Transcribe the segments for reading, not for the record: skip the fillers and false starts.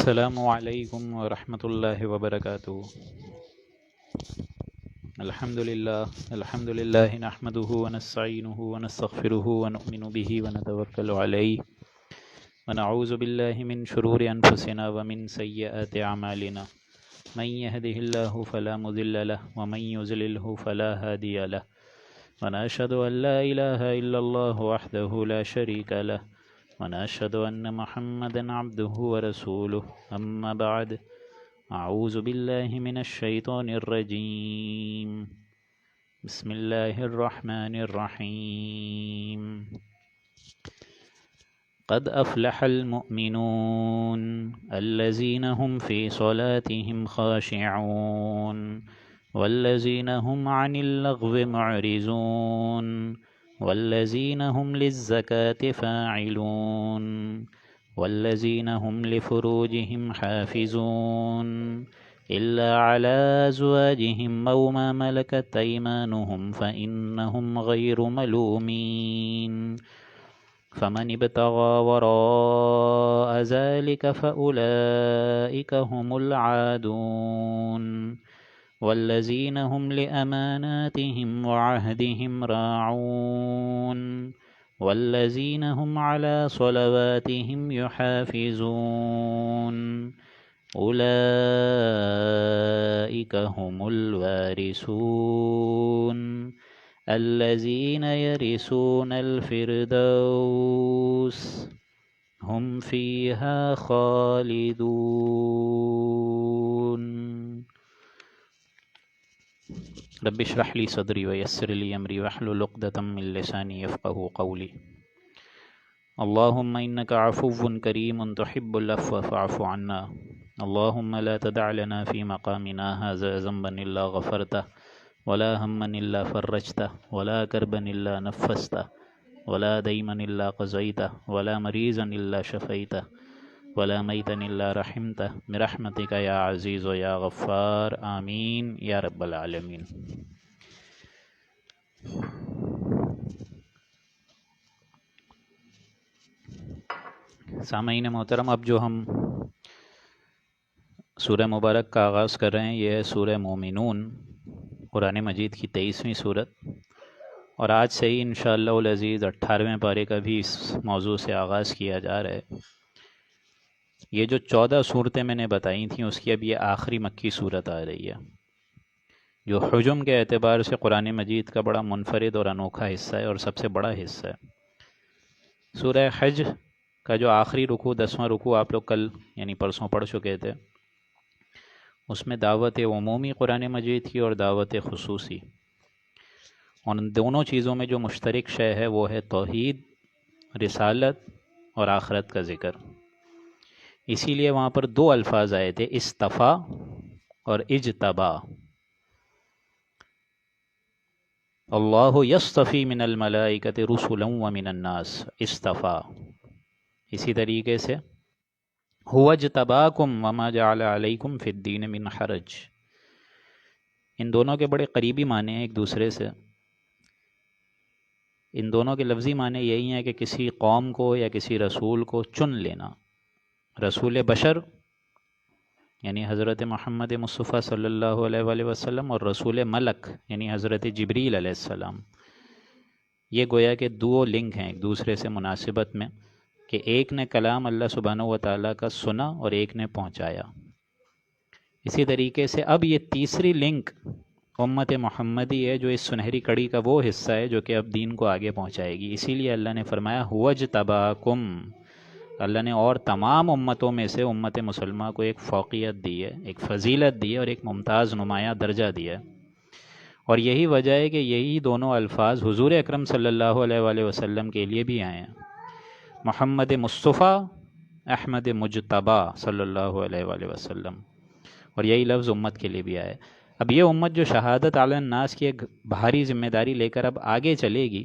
السلام علیکم ورحمۃ اللہ وبرکاتہ۔ الحمد للہ نحمده ونستعینه ونستغفره ونؤمن به ونتوکل علیہ ونعوذ باللہ من شرور انفسنا ومن سیئات اعمالنا من يهده الله فلا مضل له ومن يضلله فلا هادي له ونشهد ان لا اله الا الله وحده لا شريك له ونشهد أن محمدا عبده ورسوله أما بعد أعوذ بالله من الشيطان الرجيم بسم الله الرحمن الرحيم قد أفلح المؤمنون الذين هم في صلاتهم خاشعون والذين هم عن اللغو معرضون والذين هم للزكاة فاعلون والذين هم لفروجهم حافظون إلا على أزواجهم أو ما ملكت أيمانهم فإنهم غير ملومين فمن ابتغى وراء ذلك فأولئك هم العادون والذين هم لأماناتهم وعهدهم راعون والذين هم على صلواتهم يحافظون أولئك هم الوارثون الذين يرثون الفردوس هم فيها خالدون رب اشرح لي صدري ويسر لي أمري واحلل عقدة من لساني يفقهوا قولي اللهم إنك عفو كريم تحب العفو فاعف عنا اللهم لا تدع لنا في مقامنا هذا ذنبا إلا غفرته ولا هما إلا فرجته ولا كربا إلا نفسته ولا ديما إلا قضيته ولا مريضا إلا شفيته ولا ميتا إلا رحمته برحمتك يا عزيز يا غفار آمين يا رب العالمين۔ سامعین محترم، اب جو ہم سورہ مبارک کا آغاز کر رہے ہیں یہ ہے سورہ مومنون، قرآن مجید کی 23ویں سورت، اور آج سے ہی انشاءاللہ العزیز 18ویں پارے کا بھی اس موضوع سے آغاز کیا جا رہا ہے۔ یہ جو 14 صورتیں میں نے بتائی تھیں اس کی اب یہ آخری مکی صورت آ رہی ہے، جو حجم کے اعتبار سے قرآن مجید کا بڑا منفرد اور انوکھا حصہ ہے اور سب سے بڑا حصہ ہے۔ سورہ حج کا جو آخری رکوع 10واں رکوع آپ لوگ کل یعنی پرسوں پڑھ چکے تھے، اس میں دعوت عمومی قرآن مجید کی اور دعوت خصوصی، ان دونوں چیزوں میں جو مشترک شے ہے وہ ہے توحید، رسالت اور آخرت کا ذکر۔ اسی لیے وہاں پر 2 الفاظ آئے تھے، استفا اور اجتبا۔ اللہ یصطفی من الملائکۃ رسلا ومن الناس، استفا۔ اسی طریقے سے هو اجتباکم وما جعل علیکم فی الدین من حرج۔ ان دونوں کے بڑے قریبی معنی ہیں ایک دوسرے سے۔ ان دونوں کے لفظی معنی یہی ہیں کہ کسی قوم کو یا کسی رسول کو چن لینا۔ رسول بشر یعنی حضرت محمد مصطفیٰ صلی اللہ علیہ وآلہ وسلم، اور رسول ملک یعنی حضرت جبریل علیہ السلام، یہ گویا کہ 2 لنک ہیں ایک دوسرے سے مناسبت میں، کہ ایک نے کلام اللہ سبحانہ و تعالیٰ کا سنا اور ایک نے پہنچایا۔ اسی طریقے سے اب یہ تیسری لنک امت محمدی ہے، جو اس سنہری کڑی کا وہ حصہ ہے جو کہ اب دین کو آگے پہنچائے گی۔ اسی لیے اللہ نے فرمایا هو اجتباکم، اللہ نے اور تمام امتوں میں سے امت مسلمہ کو ایک فوقیت دی ہے، ایک فضیلت دی ہے اور ایک ممتاز نمایاں درجہ دیا ہے۔ اور یہی وجہ ہے کہ یہی دونوں الفاظ حضور اکرم صلی اللہ علیہ وآلہ وسلم کے لیے بھی آئے ہیں، محمد مصطفیٰ احمد مجتبی صلی اللہ علیہ وآلہ وسلم، اور یہی لفظ امت کے لیے بھی آئے۔ اب یہ امت جو شہادت علی الناس کی ایک بھاری ذمہ داری لے کر اب آگے چلے گی،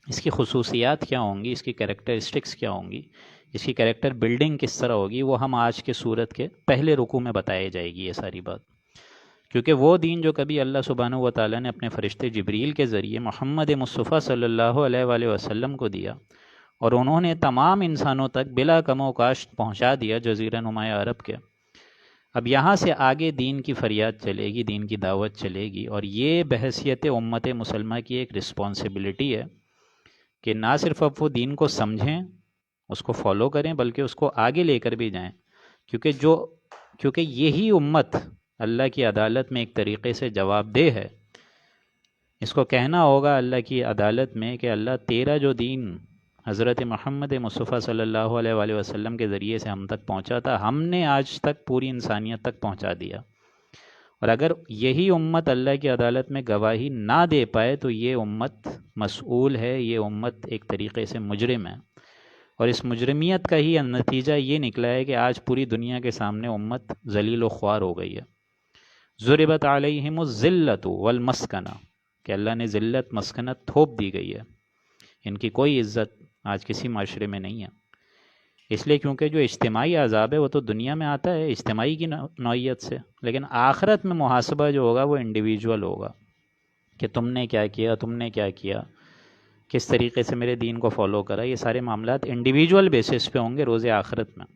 اس کی خصوصیات کیا ہوں گی، اس کی کریکٹرسٹکس کیا ہوں گی، اس کی کریکٹر بلڈنگ کس طرح ہوگی، وہ ہم آج کے سورت کے پہلے رکوع میں بتائی جائے گی یہ ساری بات۔ کیونکہ وہ دین جو کبھی اللہ سبحانہ و تعالیٰ نے اپنے فرشتے جبریل کے ذریعے محمد مصطفیٰ صلی اللہ علیہ وآلہ وسلم کو دیا، اور انہوں نے تمام انسانوں تک بلا کم و کاشت پہنچا دیا جزیرہ نمایاں عرب کے۔ اب یہاں سے آگے دین کی فریاد چلے گی، دین کی دعوت چلے گی، اور یہ بحیثیت امت مسلمہ کی ایک رسپانسبلٹی ہے کہ نہ صرف اب وہ دین کو سمجھیں، اس کو فالو کریں، بلکہ اس کو آگے لے کر بھی جائیں، کیونکہ یہی امت اللہ کی عدالت میں ایک طریقے سے جواب دہ ہے۔ اس کو کہنا ہوگا اللہ کی عدالت میں کہ اللہ تیرا جو دین حضرت محمد مصطفیٰ صلی اللہ علیہ وآلہ وسلم کے ذریعے سے ہم تک پہنچا تھا، ہم نے آج تک پوری انسانیت تک پہنچا دیا، اور اگر یہی امت اللہ کی عدالت میں گواہی نہ دے پائے تو یہ امت مسئول ہے، یہ امت ایک طریقے سے مجرم ہے، اور اس مجرمیت کا ہی نتیجہ یہ نکلا ہے کہ آج پوری دنیا کے سامنے امت ذلیل و خوار ہو گئی ہے۔ ضربت علیہم الذلۃ والمسکنہ، کہ اللہ نے ذلت مسکنت تھوپ دی گئی ہے، ان کی کوئی عزت آج کسی معاشرے میں نہیں ہے، اس لیے کیونکہ جو اجتماعی عذاب ہے وہ تو دنیا میں آتا ہے اجتماعی کی نوعیت سے، لیکن آخرت میں محاسبہ جو ہوگا وہ انڈیویجول ہوگا کہ تم نے کیا کیا، تم نے کیا کیا، کس طریقے سے میرے دین کو فالو کرا۔ یہ سارے معاملات انڈیویجول بیسس پہ ہوں گے روز آخرت میں۔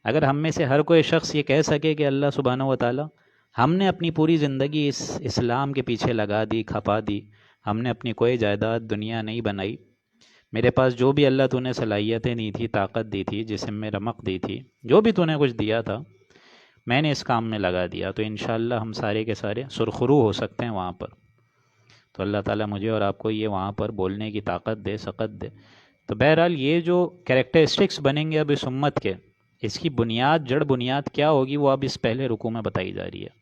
اگر ہم میں سے ہر کوئی شخص یہ کہہ سکے کہ اللہ سبحانہ و تعالی ہم نے اپنی پوری زندگی اس اسلام کے پیچھے لگا دی، کھپا دی، ہم نے اپنی کوئی جائیداد دنیا نہیں بنائی، میرے پاس جو بھی اللہ تو نے صلاحیتیں دی تھی، طاقت دی تھی، جسم میں رمق دی تھی، جو بھی تو نے کچھ دیا تھا میں نے اس کام میں لگا دیا، تو انشاءاللہ ہم سارے کے سارے سرخرو ہو سکتے ہیں وہاں پر۔ تو اللہ تعالیٰ مجھے اور آپ کو یہ وہاں پر بولنے کی طاقت دے، سقت دے۔ تو بہرحال یہ جو کریکٹرسٹکس بنیں گے اب اس امت کے، اس کی بنیاد، جڑ بنیاد کیا ہوگی وہ اب اس پہلے رکوع میں بتائی جا رہی ہے،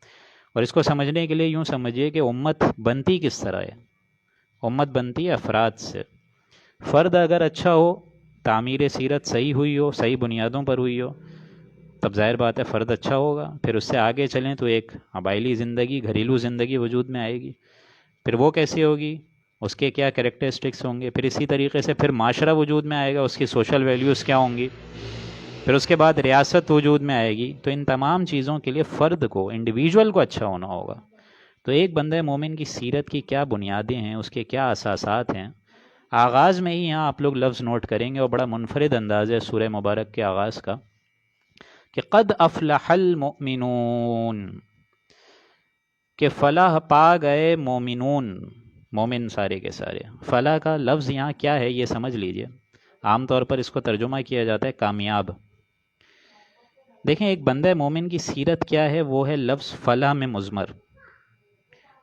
اور اس کو سمجھنے کے لیے یوں سمجھیے کہ امت بنتی کس طرح ہے۔ امت بنتی ہے افراد سے۔ فرد اگر اچھا ہو، تعمیر سیرت صحیح ہوئی ہو، صحیح بنیادوں پر ہوئی ہو، تب ظاہر بات ہے فرد اچھا ہوگا۔ پھر اس سے آگے چلیں تو ایک قبائلی زندگی، گھریلو زندگی وجود میں آئے گی، پھر وہ کیسی ہوگی، اس کے کیا کریکٹرسٹکس ہوں گے، پھر اسی طریقے سے پھر معاشرہ وجود میں آئے گا، اس کی سوشل ویلیوز کیا ہوں گی، پھر اس کے بعد ریاست وجود میں آئے گی۔ تو ان تمام چیزوں کے لیے فرد کو، انڈیویجول کو اچھا ہونا ہوگا۔ تو ایک بندہ مومن کی سیرت کی کیا بنیادیں ہیں، اس کے کیا اساسات ہیں، آغاز میں ہی یہاں آپ لوگ لفظ نوٹ کریں گے، اور بڑا منفرد انداز ہے سورہ مبارک کے آغاز کا کہ قد افلح المؤمنون، کہ فلاح پا گئے مومنون، مومن سارے کے سارے۔ فلاح کا لفظ یہاں کیا ہے یہ سمجھ لیجئے، عام طور پر اس کو ترجمہ کیا جاتا ہے کامیاب۔ دیکھیں ایک بندہ مومن کی سیرت کیا ہے، وہ ہے لفظ فلاح میں مضمر۔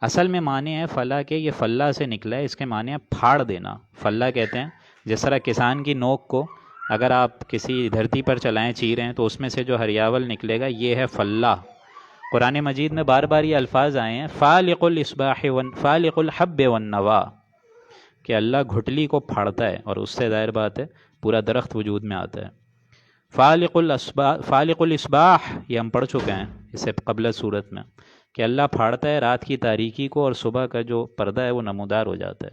اصل میں معنی ہے فلاح کے، یہ فلاح سے نکلا ہے، اس کے معنی ہے پھاڑ دینا، فلاح کہتے ہیں۔ جس طرح کسان کی نوک کو اگر آپ کسی دھرتی پر چلائیں، چیریں، تو اس میں سے جو ہریاول نکلے گا یہ ہے فلاح۔ قرآن مجید میں بار بار یہ الفاظ آئے ہیں، فالق الاصباح فالق الحب والنوا، کہ اللہ گھٹلی کو پھاڑتا ہے، اور اس سے ظاہر بات ہے پورا درخت وجود میں آتا ہے۔ فالق الاصباح یہ ہم پڑھ چکے ہیں اس سے قبل صورت میں، کہ اللہ پھاڑتا ہے رات کی تاریکی کو، اور صبح کا جو پردہ ہے وہ نمودار ہو جاتا ہے۔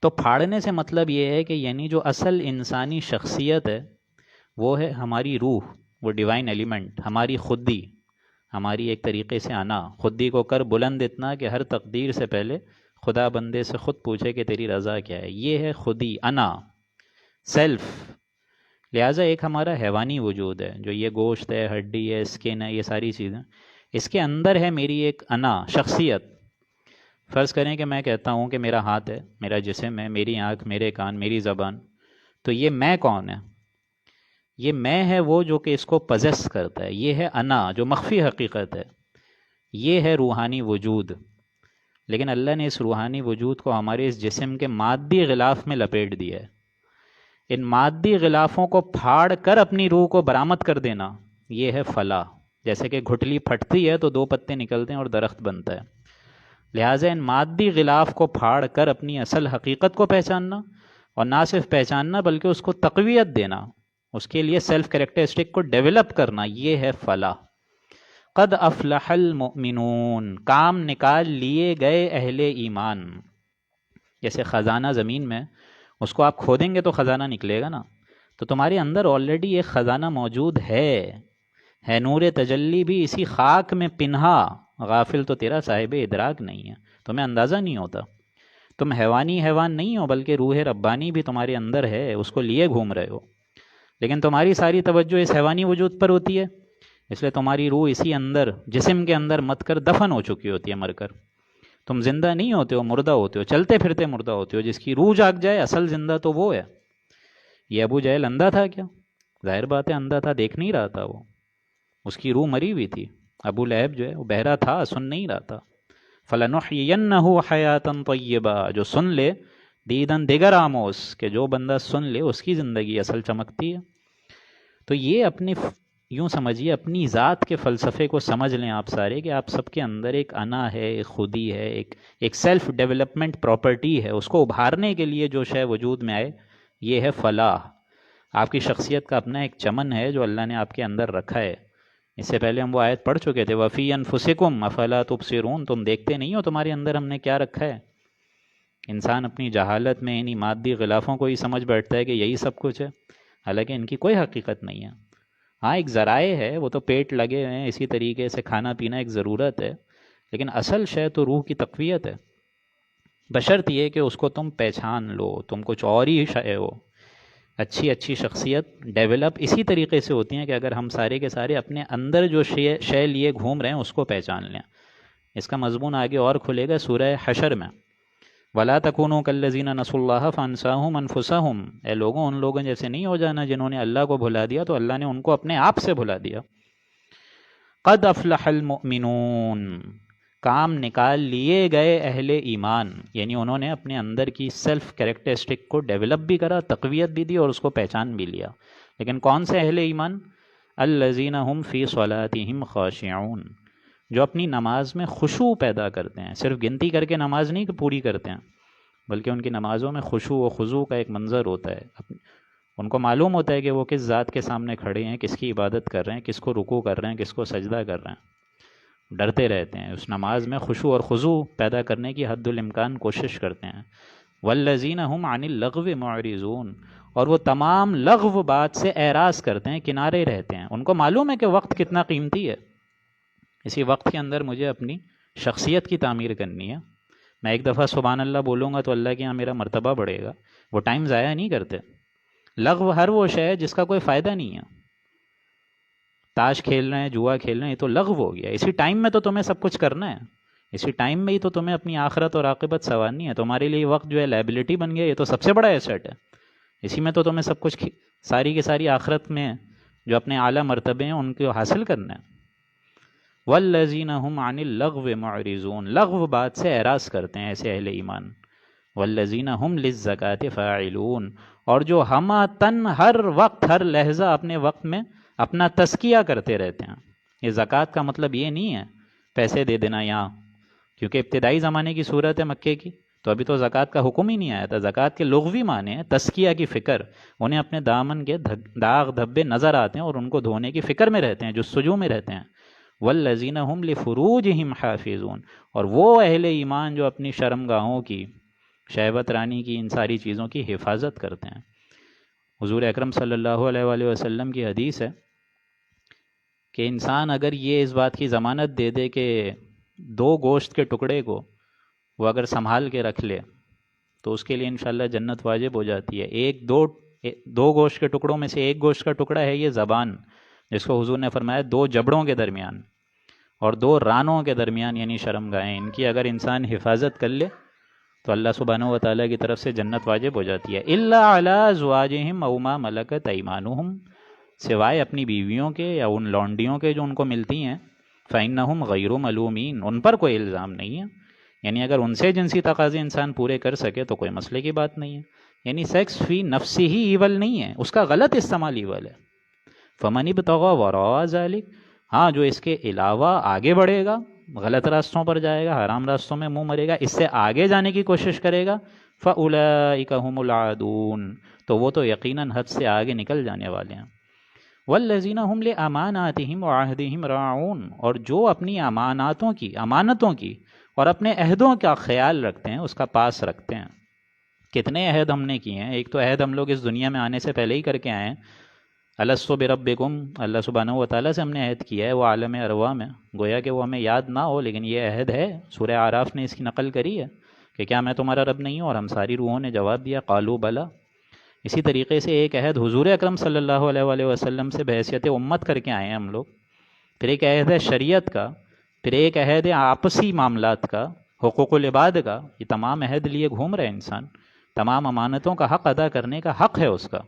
تو پھاڑنے سے مطلب یہ ہے کہ یعنی جو اصل انسانی شخصیت ہے وہ ہے ہماری روح، وہ ڈیوائن ایلیمنٹ، ہماری خودی، ہماری ایک طریقے سے انا، خودی کو کر بلند اتنا کہ ہر تقدیر سے پہلے خدا بندے سے خود پوچھے کہ تیری رضا کیا ہے، یہ ہے خودی، انا، سیلف۔ لہٰذا ایک ہمارا حیوانی وجود ہے، جو یہ گوشت ہے، ہڈی ہے، اسکن ہے، یہ ساری چیزیں، اس کے اندر ہے میری ایک انا، شخصیت۔ فرض کریں کہ میں کہتا ہوں کہ میرا ہاتھ ہے، میرا جسم ہے، میری آنکھ، میرے کان، میری زبان، تو یہ میں کون ہے؟ یہ میں ہے وہ جو کہ اس کو پزیس کرتا ہے، یہ ہے انا جو مخفی حقیقت ہے، یہ ہے روحانی وجود۔ لیکن اللہ نے اس روحانی وجود کو ہمارے اس جسم کے مادی غلاف میں لپیٹ دیا ہے۔ ان مادی غلافوں کو پھاڑ کر اپنی روح کو برآمد کر دینا، یہ ہے فلاح۔ جیسے کہ گھٹلی پھٹتی ہے تو دو پتے نکلتے ہیں اور درخت بنتا ہے، لہٰذا ان مادی غلاف کو پھاڑ کر اپنی اصل حقیقت کو پہچاننا، اور نہ صرف پہچاننا بلکہ اس کو تقویت دینا، اس کے لیے سیلف کریکٹرسٹک کو ڈیولپ کرنا، یہ ہے فلاح۔ قد افلح المؤمنون، کام نکال لیے گئے اہل ایمان۔ جیسے خزانہ زمین میں، اس کو آپ کھودیں گے تو خزانہ نکلے گا نا، تو تمہارے اندر آلریڈی ایک خزانہ موجود ہے نور تجلی بھی اسی خاک میں پنہا، غافل تو تیرا صاحب ادراک نہیں ہے، تمہیں اندازہ نہیں ہوتا۔ تم حیوانی حیوان نہیں ہو، بلکہ روح ربانی بھی تمہارے اندر ہے، اس کو لیے گھوم رہے ہو، لیکن تمہاری ساری توجہ اس حیوانی وجود پر ہوتی ہے، اس لیے تمہاری روح اسی اندر جسم کے اندر مت کر دفن ہو چکی ہوتی ہے مر کر. تم زندہ نہیں ہوتے ہو، مردہ ہوتے ہو، چلتے پھرتے مردہ ہوتے ہو. جس کی روح جاگ جائے اصل زندہ تو وہ ہے. یہ ابو جہل اندھا تھا کیا؟ ظاہر بات ہے اندھا تھا، دیکھ نہیں رہا تھا وہ، اس کی روح مری ہوئی تھی. ابو لہب جو ہے وہ بہرا تھا، سن نہیں رہا تھا. فَلَنُحْيِيَنَّهُ حَيَاةً طَيِّبَةً، جو سن لے دیدن دیگر آموز، کہ جو بندہ سن لے اس کی زندگی اصل چمکتی ہے. تو یہ اپنی یوں سمجھیے اپنی ذات کے فلسفے کو سمجھ لیں آپ سارے، کہ آپ سب کے اندر ایک انا ہے، ایک خودی ہے، ایک سیلف ڈیولپمنٹ پراپرٹی ہے. اس کو ابھارنے کے لیے جو شے وجود میں آئے یہ ہے فلاح. آپ کی شخصیت کا اپنا ایک چمن ہے جو اللہ نے آپ کے اندر رکھا ہے. اس سے پہلے ہم وہ آیت پڑھ چکے تھے، وَفِي أَنفُسِكُمْ أَفَلَا تُبْصِرُونَ، تم دیکھتے نہیں ہو تمہارے اندر ہم نے کیا رکھا ہے. انسان اپنی جہالت میں انہی مادی غلافوں کو ہی سمجھ بیٹھتا ہے کہ یہی سب کچھ ہے، حالانکہ ان کی کوئی حقیقت نہیں ہے. ہاں ایک ذرائع ہے، وہ تو پیٹ لگے ہوئے ہیں، اسی طریقے سے کھانا پینا ایک ضرورت ہے، لیکن اصل شے تو روح کی تقویت ہے، بشرط یہ کہ اس کو تم پہچان لو. تم کچھ اور ہی شے ہو. اچھی شخصیت ڈیولپ اسی طریقے سے ہوتی ہیں کہ اگر ہم سارے کے سارے اپنے اندر جو شے لیے گھوم رہے ہیں اس کو پہچان لیں. اس کا مضمون آگے اور کھلے گا سورہ حشر میں. وَلَا تَكُونُوا كَالَّذِينَ نَسُوا اللَّهَ فَأَنسَاهُمْ أَنفُسَهُمْ، اے لوگوں ان لوگوں جیسے نہیں ہو جانا جنہوں نے اللہ کو بھلا دیا تو اللہ نے ان کو اپنے آپ سے بھلا دیا. قَدْ أَفْلَحَ الْمُؤْمِنُونَ، کام نکال لیے گئے اہل ایمان، یعنی انہوں نے اپنے اندر کی سیلف کریکٹرسٹک کو ڈیولپ بھی کرا، تقویت بھی دی اور اس کو پہچان بھی لیا. لیکن کون سے اہل ایمان؟ الَّذِينَ هُمْ فِي صَلَاتِهِمْ خَاشِعُونَ، جو اپنی نماز میں خشوع پیدا کرتے ہیں. صرف گنتی کر کے نماز نہیں پوری کرتے ہیں، بلکہ ان کی نمازوں میں خشوع و خضوع کا ایک منظر ہوتا ہے. ان کو معلوم ہوتا ہے کہ وہ کس ذات کے سامنے کھڑے ہیں، کس کی عبادت کر رہے ہیں، کس کو رکوع کر رہے ہیں، کس کو سجدہ کر رہے ہیں. ڈرتے رہتے ہیں، اس نماز میں خشوع اور خضوع پیدا کرنے کی حد الامکان کوشش کرتے ہیں. والذین هم عن اللغو معرضون، اور وہ تمام لغو بات سے اعراض کرتے ہیں، کنارے رہتے ہیں. ان کو معلوم ہے کہ وقت کتنا قیمتی ہے، اسی وقت کے اندر مجھے اپنی شخصیت کی تعمیر کرنی ہے. میں ایک دفعہ سبحان اللہ بولوں گا تو اللہ کے یہاں میرا مرتبہ بڑھے گا. وہ ٹائم ضائع نہیں کرتے. لغو ہر وہ شے ہے جس کا کوئی فائدہ نہیں ہے. تاش کھیل رہے ہیں، جوا کھیل رہے ہیں، یہ تو لغو ہو گیا. اسی ٹائم میں تو تمہیں سب کچھ کرنا ہے، اسی ٹائم میں ہی تو تمہیں اپنی آخرت اور عاقبت سنوارنی ہے. تمہارے لیے وقت جو ہے لائبلٹی بن گیا، یہ تو سب سے بڑا ایسٹ ہے. اسی میں تو تمہیں سب کچھ ساری کی ساری آخرت میں جو اپنے اعلیٰ مرتبے ہیں ان کو حاصل کرنا ہے. والذین هم عن اللغو معرضون، لغو بات سے اعراض کرتے ہیں ایسے اہل ایمان. والذین هم للزکاة فاعلون، اور جو ہمہ تن ہر وقت ہر لحظہ اپنے وقت میں اپنا تزکیہ کرتے رہتے ہیں. یہ زکوٰۃ کا مطلب یہ نہیں ہے پیسے دے دینا یہاں، کیونکہ ابتدائی زمانے کی صورت ہے مکے کی، تو ابھی تو زکوٰۃ کا حکم ہی نہیں آیا تھا. زکوٰۃ کے لغوی معنی ہے تزکیہ کی فکر. انہیں اپنے دامن کے داغ دھبے نظر آتے ہیں اور ان کو دھونے کی فکر میں رہتے ہیں، جستجو میں رہتے ہیں. والذین هم لفروجہم حافظون، اور وہ اہل ایمان جو اپنی شرمگاہوں کی، شہوت رانی کی، ان ساری چیزوں کی حفاظت کرتے ہیں. حضور اکرم صلی اللہ علیہ وآلہ وسلم کی حدیث ہے کہ انسان اگر یہ اس بات کی ضمانت دے دے کہ 2 گوشت کے ٹکڑے کو وہ اگر سنبھال کے رکھ لے تو اس کے لیے انشاءاللہ جنت واجب ہو جاتی ہے. دو گوشت کے ٹکڑوں میں سے ایک گوشت کا ٹکڑا ہے یہ زبان، جس کو حضور نے فرمایا 2 جبڑوں کے درمیان اور 2 رانوں کے درمیان یعنی شرمگاہیں، ان کی اگر انسان حفاظت کر لے تو اللہ سبحانہ و تعالیٰ کی طرف سے جنت واجب ہو جاتی ہے. الا علی ازواجہم او ما ملکت ایمانہم، سوائے اپنی بیویوں کے یا ان لونڈیوں کے جو ان کو ملتی ہیں. فإنہم غیر ملومین، ان پر کوئی الزام نہیں ہے. یعنی اگر ان سے جنسی تقاضے انسان پورے کر سکے تو کوئی مسئلے کی بات نہیں ہے. یعنی سیکس فی نفسی ہی ایول نہیں ہے، اس کا غلط استعمال ایول ہے. فمن ابتغى وراء ذلك، ہاں جو اس کے علاوہ آگے بڑھے گا، غلط راستوں پر جائے گا، حرام راستوں میں منہ مرے گا، اس سے آگے جانے کی کوشش کرے گا، فأولئک هم العادون، تو وہ تو یقیناً حد سے آگے نکل جانے والے ہیں. والذین هم لاماناتهم وعہدهم راعون، اور جو اپنی امانتوں کی اور اپنے عہدوں کا خیال رکھتے ہیں، اس کا پاس رکھتے ہیں. کتنے عہد ہم نے کیے ہیں. ایک تو عہد ہم لوگ اس دنیا میں آنے سے پہلے ہی کر کے آئے ہیں، الستو بربکم، اللہ سبحانہ و تعالیٰ سے ہم نے عہد کیا ہے، وہ عالم ارواح میں، گویا کہ وہ ہمیں یاد نہ ہو لیکن یہ عہد ہے. سورہ اعراف نے اس کی نقل کری ہے. کہ کیا میں تمہارا رب نہیں ہوں؟ اور ہم ساری روحوں نے جواب دیا قالوا بلا۔ اسی طریقے سے ایک عہد حضور اکرم صلی اللہ علیہ وآلہ وسلم سے بحیثیت امت کر کے آئے ہیں ہم لوگ، پھر ایک عہد ہے شریعت کا، پھر ایک عہد ہے آپسی معاملات کا، حقوق العباد کا، یہ تمام عہد لیے گھوم رہے انسان، تمام امانتوں کا حق ادا کرنے کا حق ہے اس کا۔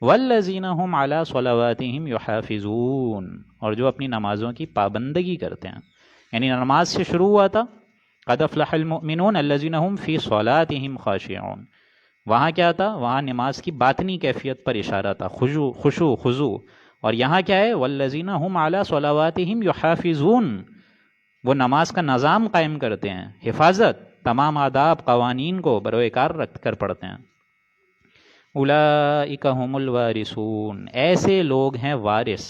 والذین هم علی صلواتہم یحافظون، اور جو اپنی نمازوں کی پابندگی کرتے ہیں، یعنی نماز سے شروع ہوا تھا قد افلح المؤمنون الذین هم فی صلاتہم خاشعون، وہاں کیا تھا؟ وہاں نماز کی باطنی کیفیت پر اشارہ تھا، خشوع خضوع، اور یہاں کیا ہے؟ والذین هم علی صلواتہم یحافظون، وہ نماز کا نظام قائم کرتے ہیں، حفاظت، تمام آداب قوانین کو بروئے کار رکھ کر پڑھتے ہیں۔ اولئک هم الوارثون، ایسے لوگ ہیں وارث،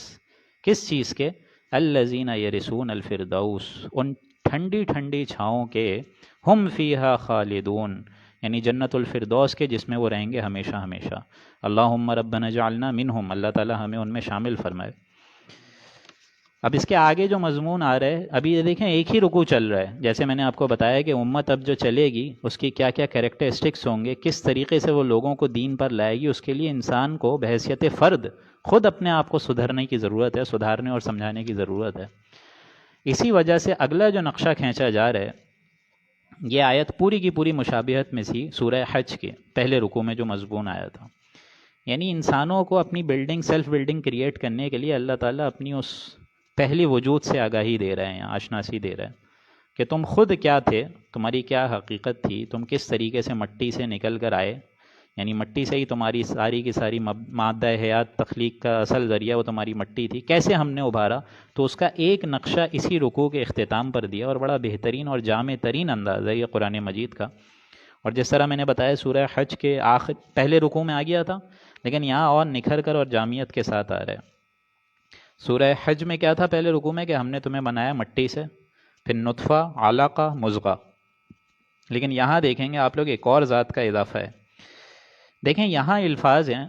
کس چیز کے؟ الذین یرثون الفردوس، ان ٹھنڈی ٹھنڈی چھاؤں کے، ہم فیہا خالدون، یعنی جنت الفردوس کے، جس میں وہ رہیں گے ہمیشہ ہمیشہ۔ اللہم ربنا اجعلنا منہم، اللہ تعالی ہمیں ان میں شامل فرمائے۔ اب اس کے آگے جو مضمون آ رہا ہے، ابھی یہ دیکھیں ایک ہی رکوع چل رہا ہے، جیسے میں نے آپ کو بتایا کہ امت اب جو چلے گی اس کی کیا کیا کریکٹرسٹکس ہوں گے، کس طریقے سے وہ لوگوں کو دین پر لائے گی، اس کے لیے انسان کو بحیثیت فرد خود اپنے آپ کو سدھرنے کی ضرورت ہے، سدھارنے اور سمجھانے کی ضرورت ہے۔ اسی وجہ سے اگلا جو نقشہ کھینچا جا رہا ہے، یہ آیت پوری کی پوری مشابہت میں سی سورہ حج کے پہلے رکوع میں جو مضمون آیا تھا، یعنی انسانوں کو اپنی بلڈنگ، سیلف بلڈنگ کریٹ کرنے کے لیے اللہ تعالیٰ اپنی اس پہلی وجود سے آگاہی دے رہے ہیں، آشناسی دے رہے ہیں کہ تم خود کیا تھے، تمہاری کیا حقیقت تھی، تم کس طریقے سے مٹی سے نکل کر آئے، یعنی مٹی سے ہی تمہاری ساری کی ساری مادہ حیات تخلیق کا اصل ذریعہ وہ تمہاری مٹی تھی، کیسے ہم نے ابھارا، تو اس کا ایک نقشہ اسی رکوع کے اختتام پر دیا، اور بڑا بہترین اور جامع ترین انداز ہے یہ قرآن مجید کا۔ اور جس طرح میں نے بتایا سورہ حج کے پہلے رکوع میں آ گیا تھا، لیکن یہاں اور نکھر کر اور جامعیت کے ساتھ آ رہا ہے۔ سورہ حج میں کیا تھا پہلے رکوع میں؟ کہ ہم نے تمہیں بنایا مٹی سے، پھر نطفہ، علقہ، مضغہ، لیکن یہاں دیکھیں گے آپ لوگ ایک اور ذات کا اضافہ ہے۔ دیکھیں یہاں الفاظ ہیں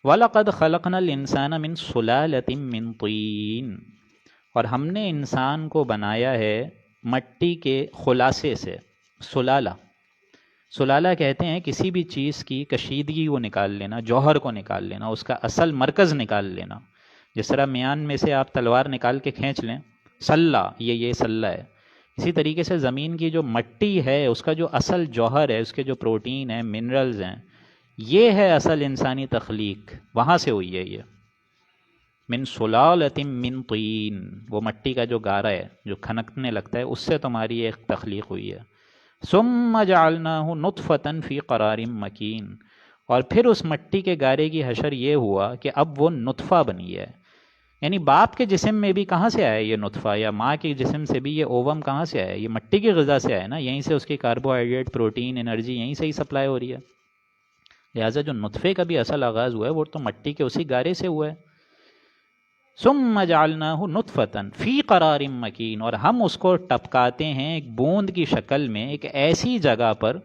وَلَقَدْ خَلَقْنَا الْإِنسَانَ مِنْ سُلَالَةٍ مِّن طِينٍ، اور ہم نے انسان کو بنایا ہے مٹی کے خلاصے سے۔ سلالہ کہتے ہیں کسی بھی چیز کی کشیدگی کو نکال لینا، جوہر کو نکال لینا، اس کا اصل مرکز نکال لینا۔ جس طرح میان میں سے آپ تلوار نکال کے کھینچ لیں، سلہ، یہ سلہ ہے، اسی طریقے سے زمین کی جو مٹی ہے اس کا جو اصل جوہر ہے، اس کے جو پروٹین ہیں، منرلز ہیں، یہ ہے اصل انسانی تخلیق، وہاں سے ہوئی ہے یہ۔ من سلالۃ من طین، وہ مٹی کا جو گارا ہے جو کھنکنے لگتا ہے، اس سے تمہاری ایک تخلیق ہوئی ہے۔ ثم جعلناہ نطفۃ فی قرار مکین، اور پھر اس مٹی کے گارے کی حشر یہ ہوا کہ اب وہ نطفہ بنی ہے، یعنی باپ کے جسم میں بھی کہاں سے آیا یہ نطفہ، یا ماں کے جسم سے بھی یہ اووم کہاں سے آیا؟ یہ مٹی کی غذا سے آیا نا، یہیں سے اس کی کاربوہائیڈریٹ، پروٹین، انرجی یہیں سے ہی سپلائی ہو رہی ہے۔ لہٰذا جو نطفے کا بھی اصل آغاز ہوا ہے وہ تو مٹی کے اسی گارے سے ہوا ہے۔ ثم جعلناہ نطفۃ فی قرار مکین، اور ہم اس کو ٹپکاتے ہیں ایک بوند کی شکل میں ایک ایسی جگہ پر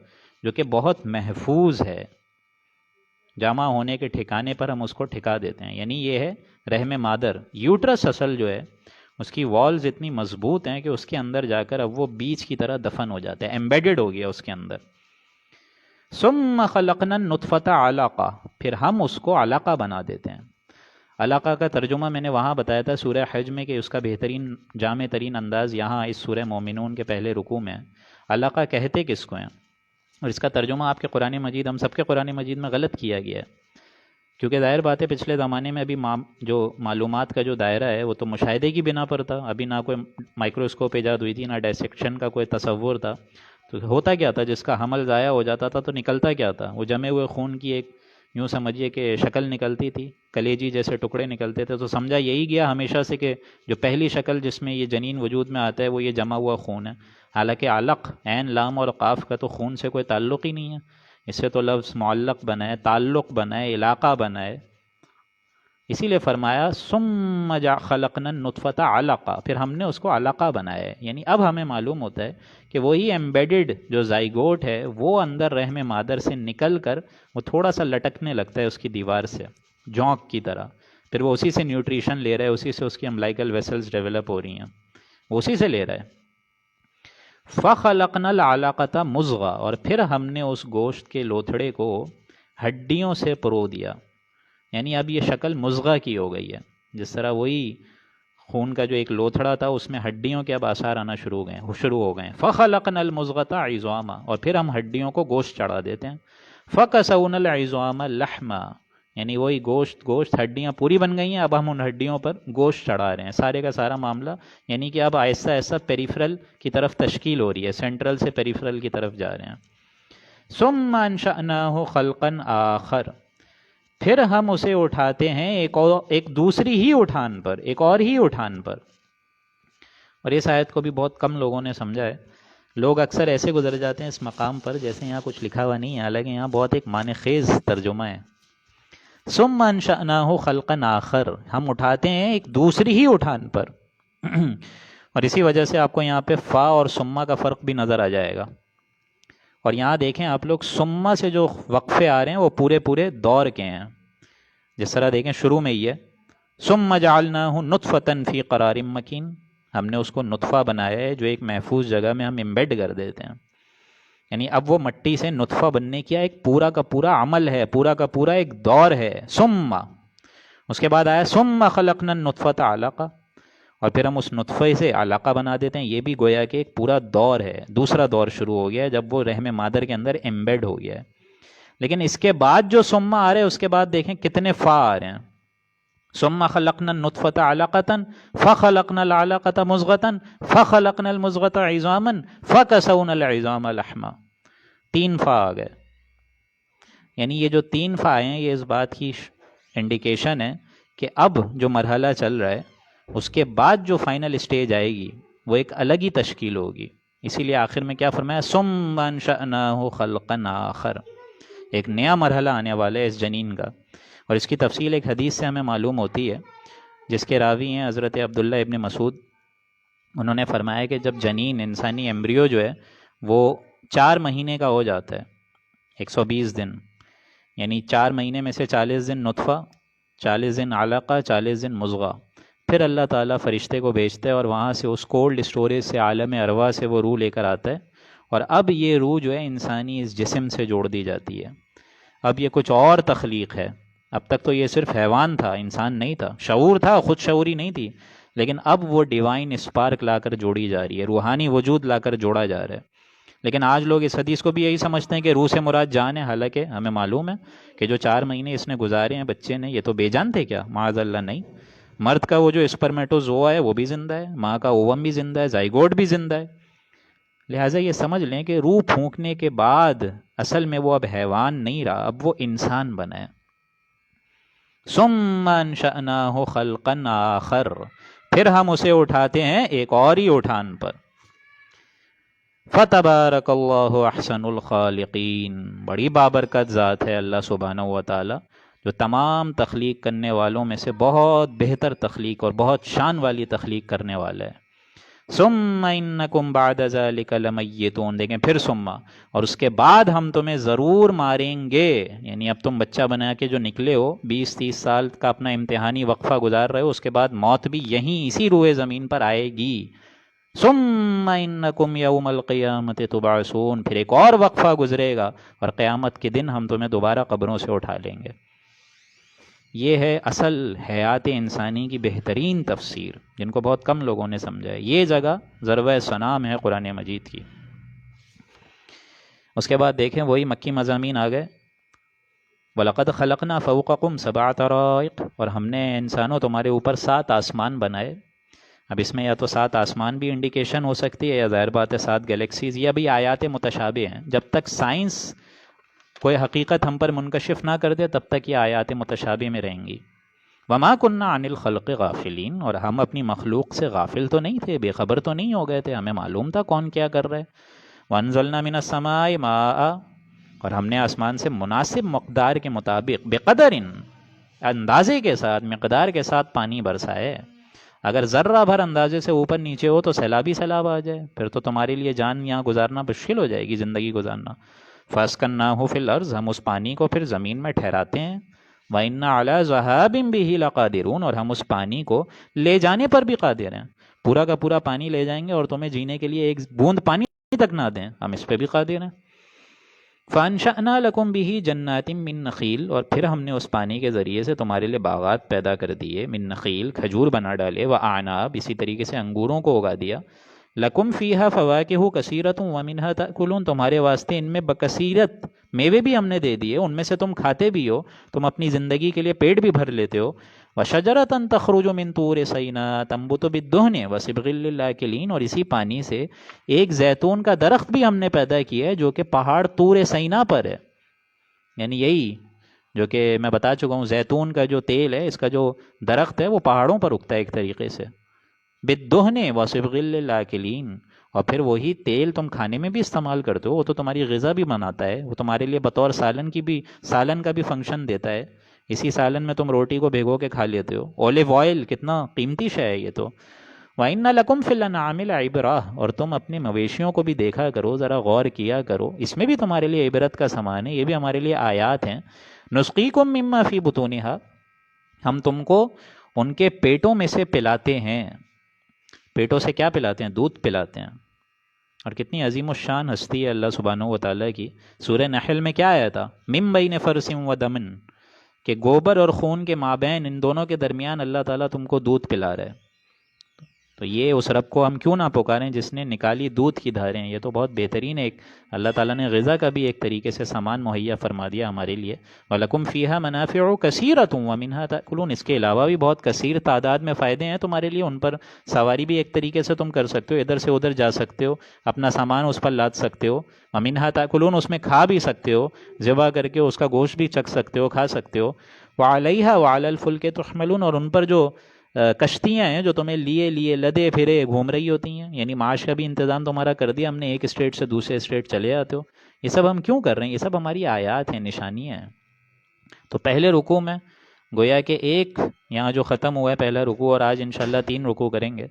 جو کہ بہت محفوظ ہے، جمع ہونے کے ٹھکانے پر ہم اس کو ٹھکا دیتے ہیں، یعنی یہ ہے رحم مادر، یوٹرس اصل جو ہے اس کی والز اتنی مضبوط ہیں کہ اس کے اندر جا کر اب وہ بیج کی طرح دفن ہو جاتا ہے، ایمبیڈڈ ہو گیا اس کے اندر۔ ثم خلقنا النطفۃ علقہ، پھر ہم اس کو علقہ بنا دیتے ہیں۔ علقہ کا ترجمہ میں نے وہاں بتایا تھا سورہ حج میں کہ اس کا بہترین جامع ترین انداز یہاں اس سورہ مومنون کے پہلے رکوع میں ہے۔ علقہ کہتے کس کو ہیں؟ اور اس کا ترجمہ آپ کے قرآن مجید، ہم سب کے قرآن مجید میں غلط کیا گیا ہے، کیونکہ ظاہر بات ہے پچھلے زمانے میں ابھی جو معلومات کا جو دائرہ ہے وہ تو مشاہدے کی بنا پر تھا، ابھی نہ کوئی مائکروسکوپ ایجاد ہوئی تھی، نہ ڈائسیکشن کا کوئی تصور تھا، تو ہوتا کیا تھا؟ جس کا حمل ضائع ہو جاتا تھا تو نکلتا کیا تھا؟ وہ جمے ہوئے خون کی ایک یوں سمجھیے کہ شکل نکلتی تھی، کلیجی جیسے ٹکڑے نکلتے تھے، تو سمجھا یہی گیا ہمیشہ سے کہ جو پہلی شکل جس میں یہ جنین وجود میں آتا ہے وہ یہ جمع ہوا خون ہے، حالانکہ علق، عین، لام اور قاف کا تو خون سے کوئی تعلق ہی نہیں ہے، اس سے تو لفظ معلق بنا ہے، تعلق بنا ہے، علاقہ بنا ہے۔ اسی لیے فرمایا ثم خلقنا النطفۃ علقہ، پھر ہم نے اس کو علقہ بنایا ہے، یعنی اب ہمیں معلوم ہوتا ہے کہ وہی ایمبیڈڈ جو زائگوٹ ہے وہ اندر رحم مادر سے نکل کر وہ تھوڑا سا لٹکنے لگتا ہے اس کی دیوار سے، جونک کی طرح، پھر وہ اسی سے نیوٹریشن لے رہا ہے، اسی سے اس کی امبلائکل ویسلز ڈیولپ ہو رہی ہیں، وہ اسی سے لے رہا ہے۔ فَخَلَقْنَا الْعَلَقَةَ مُضْغَةً، اور پھر ہم نے اس گوشت کے لوتھڑے کو ہڈیوں سے پرو دیا، یعنی اب یہ شکل مضغہ کی ہو گئی ہے، جس طرح وہی خون کا جو ایک لوتھڑا تھا اس میں ہڈیوں کے اب آثار آنا شروع ہو گئے فَخَلَقْنَا الْمُضْغَةَ عِظَامًا، اور پھر ہم ہڈیوں کو گوشت چڑھا دیتے ہیں، فَكَسَوْنَا الْعِظَامَ لَحْمًا، یعنی وہی گوشت ہڈیاں پوری بن گئی ہیں، اب ہم ان ہڈیوں پر گوشت چڑھا رہے ہیں، سارے کا سارا معاملہ یعنی کہ اب آہستہ آہستہ پیریفرل کی طرف تشکیل ہو رہی ہے، سینٹرل سے پیریفرل کی طرف جا رہے ہیں۔ ثُمَّ أَنشَأْنَاهُ خَلْقًا آخَرَ، پھر ہم اسے اٹھاتے ہیں ایک دوسری ہی اٹھان پر، ایک اور ہی اٹھان پر۔ اور اس آیت کو بھی بہت کم لوگوں نے سمجھا ہے، لوگ اکثر ایسے گزر جاتے ہیں اس مقام پر جیسے یہاں کچھ لکھا ہوا نہیں ہے، حالانکہ یہاں بہت ایک معنی خیز ترجمہ ہے۔ ثم انشأناہ خلقا آخر، ہم اٹھاتے ہیں ایک دوسری ہی اٹھان پر۔ اور اسی وجہ سے آپ کو یہاں پہ فا اور سما کا فرق بھی نظر آ جائے گا۔ اور یہاں دیکھیں آپ لوگ، سما سے جو وقفے آ رہے ہیں وہ پورے پورے دور کے ہیں، جس طرح دیکھیں شروع میں یہ ثم جعلناہ نطفۃ فی قرار مکین، ہم نے اس کو نطفہ بنایا ہے جو ایک محفوظ جگہ میں ہم امبیڈ کر دیتے ہیں، یعنی اب وہ مٹی سے نطفہ بننے کیا ایک پورا کا پورا عمل ہے، پورا کا پورا ایک دور ہے۔ ثم، اس کے بعد آیا ثم خلقنا النطفۃ علقہ، اور پھر ہم اس نطفے سے علقہ بنا دیتے ہیں، یہ بھی گویا کہ ایک پورا دور ہے، دوسرا دور شروع ہو گیا ہے جب وہ رحم مادر کے اندر امبیڈ ہو گیا ہے۔ لیکن اس کے بعد جو ثم آ رہے ہیں اس کے بعد دیکھیں کتنے فا آ رہے ہیں، ثم خلقنا النطفۃ علقۃ فخلقنا العلقۃ مضغۃ فخلقنا المضغۃ عظاما فکسونا العظام لحما، تین فا آ گئے۔ یعنی یہ جو تین فا آئے ہیں یہ اس بات کی انڈیکیشن ہے کہ اب جو مرحلہ چل رہا ہے اس کے بعد جو فائنل اسٹیج آئے گی وہ ایک الگ ہی تشکیل ہوگی۔ اسی لیے آخر میں کیا فرمایا، ثم انشأناہ خلقا آخر، ایک نیا مرحلہ آنے والا ہے اس جنین کا۔ اور اس کی تفصیل ایک حدیث سے ہمیں معلوم ہوتی ہے، جس کے راوی ہیں حضرت عبداللہ ابن مسعود۔ انہوں نے فرمایا کہ جب جنین انسانی ایمبریو جو ہے وہ 4 مہینے کا ہو جاتا ہے، 120 دن، یعنی 4 مہینے میں سے 40 دن نطفہ، 40 دن علقہ، 40 دن مضغہ، پھر اللہ تعالیٰ فرشتے کو بھیجتا ہے اور وہاں سے اس کولڈ اسٹوریج سے، عالم ارواح سے وہ روح لے کر آتا ہے، اور اب یہ روح جو ہے انسانی اس جسم سے جوڑ دی جاتی ہے۔ اب یہ کچھ اور تخلیق ہے، اب تک تو یہ صرف حیوان تھا، انسان نہیں تھا، شعور تھا، خود شعوری نہیں تھی، لیکن اب وہ ڈیوائن اسپارک لا کر جوڑی جا رہی ہے، روحانی وجود لا کر جوڑا جا رہا ہے۔ لیکن آج لوگ اس حدیث کو بھی یہی سمجھتے ہیں کہ روح سے مراد جان ہے، حالانکہ ہمیں معلوم ہے کہ جو 4 مہینے اس نے گزارے ہیں بچے نے، یہ تو بے جان تھے کیا؟ معاذ اللہ نہیں، مرد کا وہ جو اسپرمیٹوزوا ہے وہ بھی زندہ ہے، ماں کا اووم بھی زندہ ہے، زائگوٹ بھی زندہ ہے۔ لہٰذا یہ سمجھ لیں کہ روح پھونکنے کے بعد اصل میں وہ اب حیوان نہیں رہا، اب وہ انسان بنا ہے۔ ثم انشأناہ خلقا آخر، پھر ہم اسے اٹھاتے ہیں ایک اور ہی اٹھان پر۔ فتبارک اللہ احسن الخالقین، بڑی بابرکت ذات ہے اللہ سبحانہ و تعالی، جو تمام تخلیق کرنے والوں میں سے بہت بہتر تخلیق اور بہت شان والی تخلیق کرنے والا ہے۔ ثم انکم بعد ذلک لمیتون، دیکھیں پھر ثم، اور اس کے بعد ہم تمہیں ضرور ماریں گے، یعنی اب تم بچہ بنا کے جو نکلے ہو، 20-30 سال کا اپنا امتحانی وقفہ گزار رہے ہو، اس کے بعد موت بھی یہیں اسی روئے زمین پر آئے گی۔ ثم انکم یوم القیامت تبعثون، پھر ایک اور وقفہ گزرے گا اور قیامت کے دن ہم تمہیں دوبارہ قبروں سے اٹھا لیں گے۔ یہ ہے اصل حیات انسانی کی بہترین تفسیر، جن کو بہت کم لوگوں نے سمجھا ہے۔ یہ جگہ ضربہ سنام ہے قرآن مجید کی۔ اس کے بعد دیکھیں وہی مکی مضامین آ گئے، وَلَقَدْ خَلَقْنَا فَوْقَكُمْ سَبْعَ طَرَائِقَ، اور ہم نے انسانوں تمہارے اوپر 7 آسمان بنائے۔ اب اس میں یا تو 7 آسمان بھی انڈیکیشن ہو سکتی ہے، یا ظاہر بات ہے 7 گلیکسیز، یا بھی آیات متشابہ ہیں۔ جب تک سائنس کوئی حقیقت ہم پر منکشف نہ کر دے تب تک یہ آیات متشابہ میں رہیں گی۔ وَمَا كُنَّا عَنِ الْخَلْقِ غَافِلِينَ، اور ہم اپنی مخلوق سے غافل تو نہیں تھے، بے خبر تو نہیں ہو گئے تھے، ہمیں معلوم تھا کون کیا کر رہا ہے۔ وَأَنزَلْنَا مِنَ السَّمَاءِ مَاءً، اور ہم نے آسمان سے مناسب مقدار کے مطابق، بقدر، اندازے کے ساتھ، مقدار کے ساتھ پانی برسائے۔ اگر ذرہ بھر اندازے سے اوپر نیچے ہو تو سیلابی سیلاب آ جائے، پھر تو تمہاری لیے جان یہاں گزارنا مشکل ہو جائے گی، زندگی گزارنا۔ فَأَسْكَنَّاهُ فِي الْأَرْضِ، ہم اس پانی کو پھر زمین میں ٹھہراتے ہیں۔ وَإِنَّا عَلَىٰ ذَهَابٍ بِهِ لَقَادِرُونَ، اور ہم اس پانی کو لے جانے پر بھی قادر ہیں، پورا کا پورا پانی لے جائیں گے اور تمہیں جینے کے لیے ایک بوند پانی تک نہ دیں، ہم اس پہ بھی قادر ہیں۔ فَأَنشَأْنَا لَكُمْ بِهِ جَنَّاتٍ مِّن نَخِیل، اور پھر ہم نے اس پانی کے ذریعے سے تمہارے لیے باغات پیدا کر دیے، من نخیل کھجور بنا ڈالے، وَأَعْنَابٍ اسی طریقے سے انگوروں کو اگا دیا، لَكُمْ فِيهَا فَوَاكِهُ كَثِيرَةٌ وَمِنْهَا تَأْكُلُونَ تمہارے واسطے ان میں بکثیرت میوے بھی ہم نے دے دیے، ان میں سے تم کھاتے بھی ہو، تم اپنی زندگی کے لیے پیٹ بھی بھر لیتے ہو۔ وَشَجَرَةً تَخْرُجُ مِن طُورِ سَيْنَاءَ تَنبُتُ بِالدُّهْنِ وَصِبْغٍ لِّلْآكِلِينَ، اور اسی پانی سے ایک زیتون کا درخت بھی ہم نے پیدا کیا ہے جو کہ پہاڑ طور سینا پر ہے، یعنی یہی جو کہ میں بتا چکا ہوں، زیتون کا جو تیل ہے، اس کا جو درخت ہے وہ پہاڑوں پر اگتا ہے ایک طریقے سے، بالدہن وصبغ للآکلین، اور پھر وہی تیل تم کھانے میں بھی استعمال کرتے ہو، وہ تو تمہاری غذا بھی بناتا ہے، وہ تمہارے لیے بطور سالن کا بھی فنکشن دیتا ہے، اسی سالن میں تم روٹی کو بھگو کے کھا لیتے ہو۔ اولیو آئل کتنا قیمتی شے ہے یہ تو۔ وَإِنَّ لَكُمْ فِي الْأَنْعَامِ لَعِبْرَةً، اور تم اپنے مویشیوں کو بھی دیکھا کرو، ذرا غور کیا کرو، اس میں بھی تمہارے لیے عبرت کا سامان ہے، یہ بھی ہمارے لیے آیات ہیں۔ نُسْقِيكُم مِّمَّا فِي بُطُونِهَا، ہم تم کو ان کے پیٹوں میں سے پلاتے ہیں۔ پیٹوں سے کیا پلاتے ہیں؟ دودھ پلاتے ہیں۔ اور کتنی عظیم الشان ہستی ہے اللہ سبحانہ و تعالیٰ کی۔ سورہ نحل میں کیا آیا تھا؟ مِن بین فرث و دمن، کہ گوبر اور خون کے مابین، ان دونوں کے درمیان اللہ تعالیٰ تم کو دودھ پلا رہا ہے۔ تو یہ اس رب کو ہم کیوں نہ پکاریں جس نے نکالی دودھ کی دھاریں؟ یہ تو بہت بہترین ایک اللہ تعالیٰ نے غذا کا بھی ایک طریقے سے سامان مہیا فرما دیا ہمارے لیے۔ وَلَكُمْ فِيهَا مَنَافِعُ كَثِيرَةٌ وَمِنْهَا تَأْكُلُونَ، اس کے علاوہ بھی بہت کثیر تعداد میں فائدے ہیں تمہارے لیے، ان پر سواری بھی ایک طریقے سے تم کر سکتے ہو، ادھر سے ادھر جا سکتے ہو، اپنا سامان اس پر لاد سکتے ہو۔ وَمِنْهَا تَأْكُلُونَ، اس میں کھا بھی سکتے ہو، ذبح کر کے اس کا گوشت بھی چکھ سکتے ہو، کھا سکتے ہو۔ وَعَلَيْهَا وَعَلَى الْفُلْكِ تُحْمَلُونَ، اور ان پر جو کشتیاں ہیں جو تمہیں لیے لدے پھرے گھوم رہی ہوتی ہیں، یعنی معاش کا بھی انتظام تمہارا کر دیا ہم نے، ایک اسٹیٹ سے دوسرے اسٹیٹ چلے آتے ہو۔ یہ سب ہم کیوں کر رہے ہیں؟ یہ سب ہماری آیات ہیں، نشانیاں ہیں۔ تو پہلے رکوع میں گویا کہ ایک یہاں جو ختم ہوا ہے پہلا رکوع، اور آج انشاءاللہ 3 رکوع کریں گے۔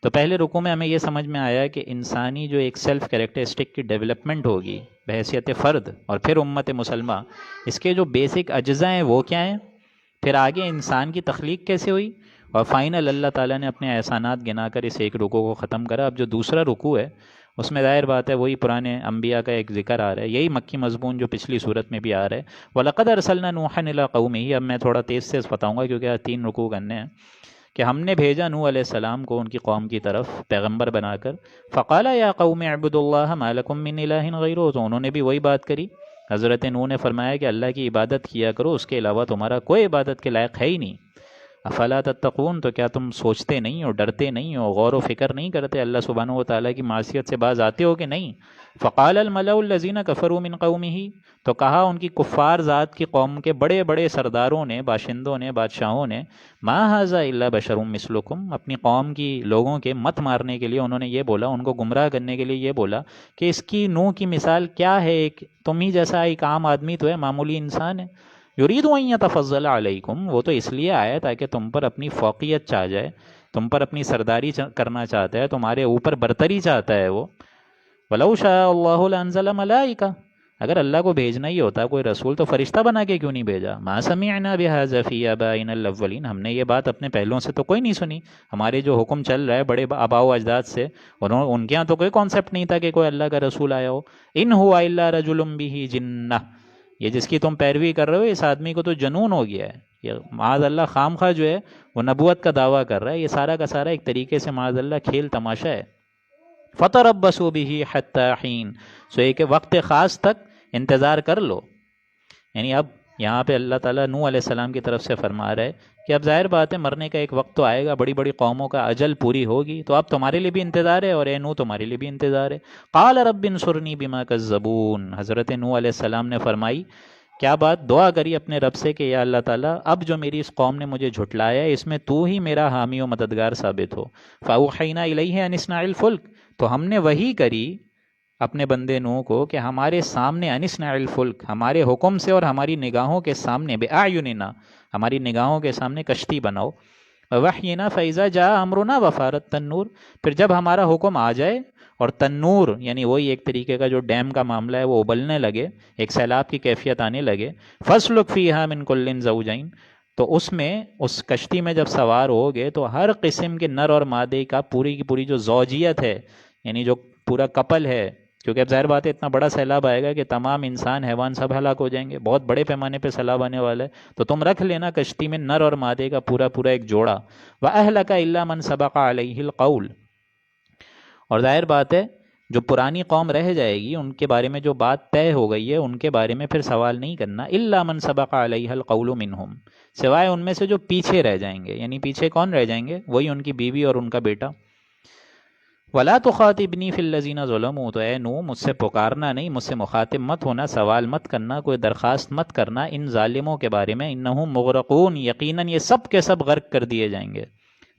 تو پہلے رکوع میں ہمیں یہ سمجھ میں آیا کہ انسانی جو ایک سیلف کریکٹرسٹک کی ڈیولپمنٹ ہوگی بحیثیت فرد، اور پھر امت مسلمہ، اس کے جو بیسک اجزاء ہیں وہ کیا ہیں، پھر آگے انسان کی تخلیق کیسے ہوئی، اور فائنل اللہ تعالیٰ نے اپنے احسانات گنا کر اس ایک رکوع کو ختم کرا۔ اب جو دوسرا رکوع ہے اس میں ظاہر بات ہے وہی پرانے انبیاء کا ایک ذکر آ رہا ہے، یہی مکی مضمون جو پچھلی صورت میں بھی آ رہا ہے۔ وَلَقَدْ أَرْسَلْنَا نُوحًا إِلَىٰ قَوْمِهِ، اب میں تھوڑا تیز بتاؤں گا کیونکہ 3 رکوع کرنے ہیں، کہ ہم نے بھیجا نوح علیہ السلام کو ان کی قوم کی طرف پیغمبر بنا کر۔ فَقَالَ يَا قَوْمِ اعْبُدُوا اللَّهَ مَا لَكُم مِّنْ إِلَٰهٍ غَيْرُهُ، تو انہوں نے بھی وہی بات کری۔ حضرت نوح نے فرمایا کہ اللہ کی عبادت کیا کرو، اس کے علاوہ تمہارا کوئی عبادت کے لائق ہے ہی نہیں۔ افلا تتقون، تو کیا تم سوچتے نہیں ہو، ڈرتے نہیں ہو، غور و فکر نہیں کرتے، اللہ سبحانہ و تعالیٰ کی معصیت سے باز آتے ہو کہ نہیں؟ فقال الملأ الذین کفروا من قومہ، تو کہا ان کی کفار ذات کی قوم کے بڑے بڑے سرداروں نے، باشندوں نے، بادشاہوں نے، ما ھذا الا بشر مثلکم، اپنی قوم کی لوگوں کے مت مارنے کے لیے انہوں نے یہ بولا، ان کو گمراہ کرنے کے لیے یہ بولا کہ اس کی نوح کی مثال کیا ہے، ایک تم ہی جیسا ایک عام آدمی تو ہے، معمولی انسان ہے۔ یرید ان یتفضل علیکم، وہ تو اس لیے آیا تاکہ تم پر اپنی فوقیت چاہ جائے، تم پر اپنی سرداری کرنا چاہتا ہے، تمہارے اوپر برتری چاہتا ہے وہ۔ وَلَوْ شَاءَ اللَّهُ لَأَنزَلَ مَلَائِكَةً، اگر اللہ کو بھیجنا ہی ہوتا کوئی رسول تو فرشتہ بنا کے کیوں نہیں بھیجا؟ مَا سَمِعْنَا بِهَٰذَا فِي آبَائِنَا الْأَوَّلِينَ، ہم نے یہ بات اپنے پہلوں سے تو کوئی نہیں سنی، ہمارے جو حکم چل رہا ہے بڑے آباء و اجداد سے، ان کے ہاں تو کوئی کانسیپٹ نہیں تھا کہ کوئی اللہ کا رسول آیا ہو۔ إِنْ هُوَ إِلَّا رَجُلٌ بِهِ جِنَّةٌ، یہ جس کی تم پیروی کر رہے ہو اس آدمی کو تو جنون ہو گیا ہے، یہ معاذ اللہ خام خواہ جو ہے وہ نبوت کا دعویٰ کر رہا ہے، یہ سارا کا سارا ایک طریقے سے معاذ اللہ کھیل تماشا ہے۔ فَتَرَبَّصُوا بِهِ حَتَّىٰ حِينٍ، سو ایک وقت خاص تک انتظار کر لو، یعنی اب یہاں پہ اللہ تعالیٰ نوح علیہ السلام کی طرف سے فرما رہا ہے کہ اب ظاہر بات ہے مرنے کا ایک وقت تو آئے گا، بڑی بڑی قوموں کا اجل پوری ہوگی، تو اب تمہارے لیے بھی انتظار ہے، اور اے نوح تمہارے لیے بھی انتظار ہے۔ قال رب انصرنی بما کذبون، حضرت نوح علیہ السلام نے فرمائی کیا بات، دعا کری اپنے رب سے کہ یا اللہ تعالیٰ اب جو میری اس قوم نے مجھے جھٹلایا ہے اس میں تو ہی میرا حامی و مددگار ثابت ہو۔ فاوحینا الیہ ان اصنع الفلک، تو ہم نے وحی کری اپنے بندے نوح کو کہ ہمارے سامنے ان اصنع الفلک، ہمارے حکم سے اور ہماری نگاہوں کے سامنے، بأعیننا، ہماری نگاہوں کے سامنے کشتی بناؤ۔ وحینا فاذا جاء امرنا وفارت التنور، پھر جب ہمارا حکم آ جائے اور تنور یعنی وہی ایک طریقے کا جو ڈیم کا معاملہ ہے وہ ابلنے لگے، ایک سیلاب کی کیفیت آنے لگے، فَاسْلُكْ فِيهَا مِن كُلٍّ زَوْجَيْنِ، تو اس میں اس کشتی میں جب سوار ہوگے تو ہر قسم کے نر اور مادے کا پوری کی پوری جو زوجیت ہے، یعنی جو پورا کپل ہے، کیونکہ اب ظاہر بات ہے اتنا بڑا سیلاب آئے گا کہ تمام انسان حیوان سب ہلاک ہو جائیں گے، بہت بڑے پیمانے پہ سیلاب آنے والا ہے، تو تم رکھ لینا کشتی میں نر اور مادے کا پورا پورا ایک جوڑا۔ وَأَهْلَكَ إِلَّا مَنْ سَبَقَ عَلَيْهِ الْقَوْلُ، اور ظاہر بات ہے جو پرانی قوم رہ جائے گی ان کے بارے میں جو بات طے ہو گئی ہے ان کے بارے میں پھر سوال نہیں کرنا، إِلَّا مَنْ سَبَقَ عَلَيْهَا الْقَوْلُ مِنْهُمْ، سوائے ان میں سے جو پیچھے رہ جائیں گے، یعنی پیچھے کون رہ جائیں گے؟ وہی ان کی بیوی اور ان کا بیٹا۔ وَلَا تُخَاطِبْنِي فِي الَّذِينَ ظَلَمُوا، تو اے نو مجھ سے پکارنا نہیں، مجھ سے مخاطب مت ہونا، سوال مت کرنا، کوئی درخواست مت کرنا ان ظالموں کے بارے میں، إِنَّهُمْ مُغْرَقُونَ، یقیناً یہ سب کے سب غرق کر دیے جائیں گے۔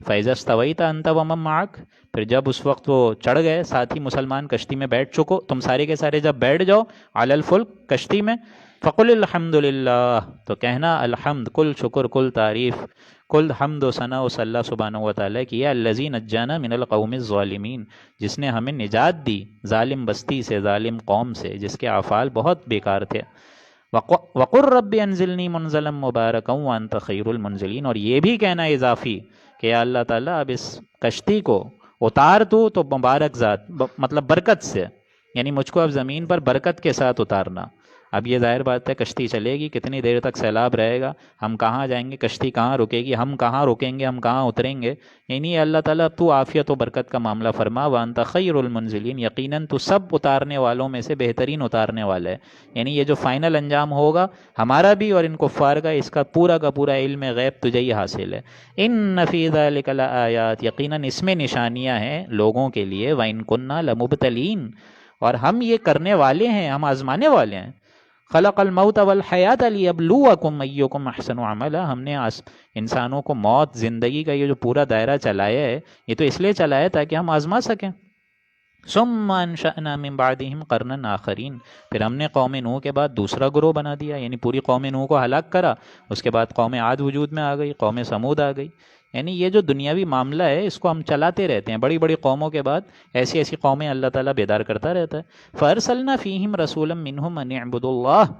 فَإِذَا اسْتَوَيْتَ أَنْتَ وَمَن مَّعَكَ، پھر جب اس وقت وہ چڑھ گئے ساتھی مسلمان کشتی میں بیٹھ چکو، تم سارے کے سارے جب بیٹھ جاؤ علی الفلک کشتی میں، فَقُلِ الْحَمْدُ لِلَّهِ، تو کہنا الحمد، کل شکر، کل تعریف، کل حمد و ثنا اس اللہ سبحانہ و تعالیٰ کی ہے، الذی نجانا من القوم الظالمین، جس نے ہمیں نجات دی ظالم بستی سے، ظالم قوم سے جس کے افعال بہت بیکار تھے۔ وَقُلْ رَبِّ أَنزِلْنِي مُنزَلًا مُبَارَكًا وَأَنْتَ خَيْرُ الْمُنزِلِينَ، اور یہ بھی کہنا اضافی کہ یا اللہ تعالیٰ اب اس کشتی کو اتار تو مبارک ذات، مطلب برکت سے، یعنی مجھ کو اب زمین پر برکت کے ساتھ اتارنا۔ اب یہ ظاہر بات ہے کشتی چلے گی کتنی دیر تک سیلاب رہے گا، ہم کہاں جائیں گے، کشتی کہاں رکے گی، ہم کہاں رکیں گے، ہم کہاں اتریں گے، یعنی اللہ تعالیٰ تو عافیت و برکت کا معاملہ فرما، وانت خیر المنزلین، یقیناً تو سب اتارنے والوں میں سے بہترین اتارنے والا ہے، یعنی یہ جو فائنل انجام ہوگا ہمارا بھی اور ان کفار کا، اس کا پورا علم غیب تجھے ہی حاصل ہے۔ ان فی ذلک لآیات، یقیناً اس میں نشانیاں ہیں لوگوں کے لیے، وَإِن كُنَّا لَمُبْتَلِينَ، اور ہم یہ کرنے والے ہیں، ہم آزمانے والے ہیں۔ خلق الموت والحیات لیبلوکم ایکم احسن عملا، ہم نے انسانوں کو موت زندگی کا یہ جو پورا دائرہ چلایا ہے یہ تو اس لیے چلایا تاکہ ہم آزما سکیں۔ ثم انشأنا من بعدهم قرنا آخرین، پھر ہم نے قوم نوح کے بعد دوسرا گروہ بنا دیا، یعنی پوری قوم نوح کو ہلاک کرا، اس کے بعد قوم عاد وجود میں آ گئی، قوم سمود آ گئی، یعنی یہ جو دنیاوی معاملہ ہے اس کو ہم چلاتے رہتے ہیں، بڑی بڑی قوموں کے بعد ایسی ایسی قومیں اللہ تعالیٰ بیدار کرتا رہتا ہے۔ فَأَرْسَلْنَا فِيهِمْ رَسُولًا مِّنْهُمْ أَنِ اعْبُدُوا اللَّهَ،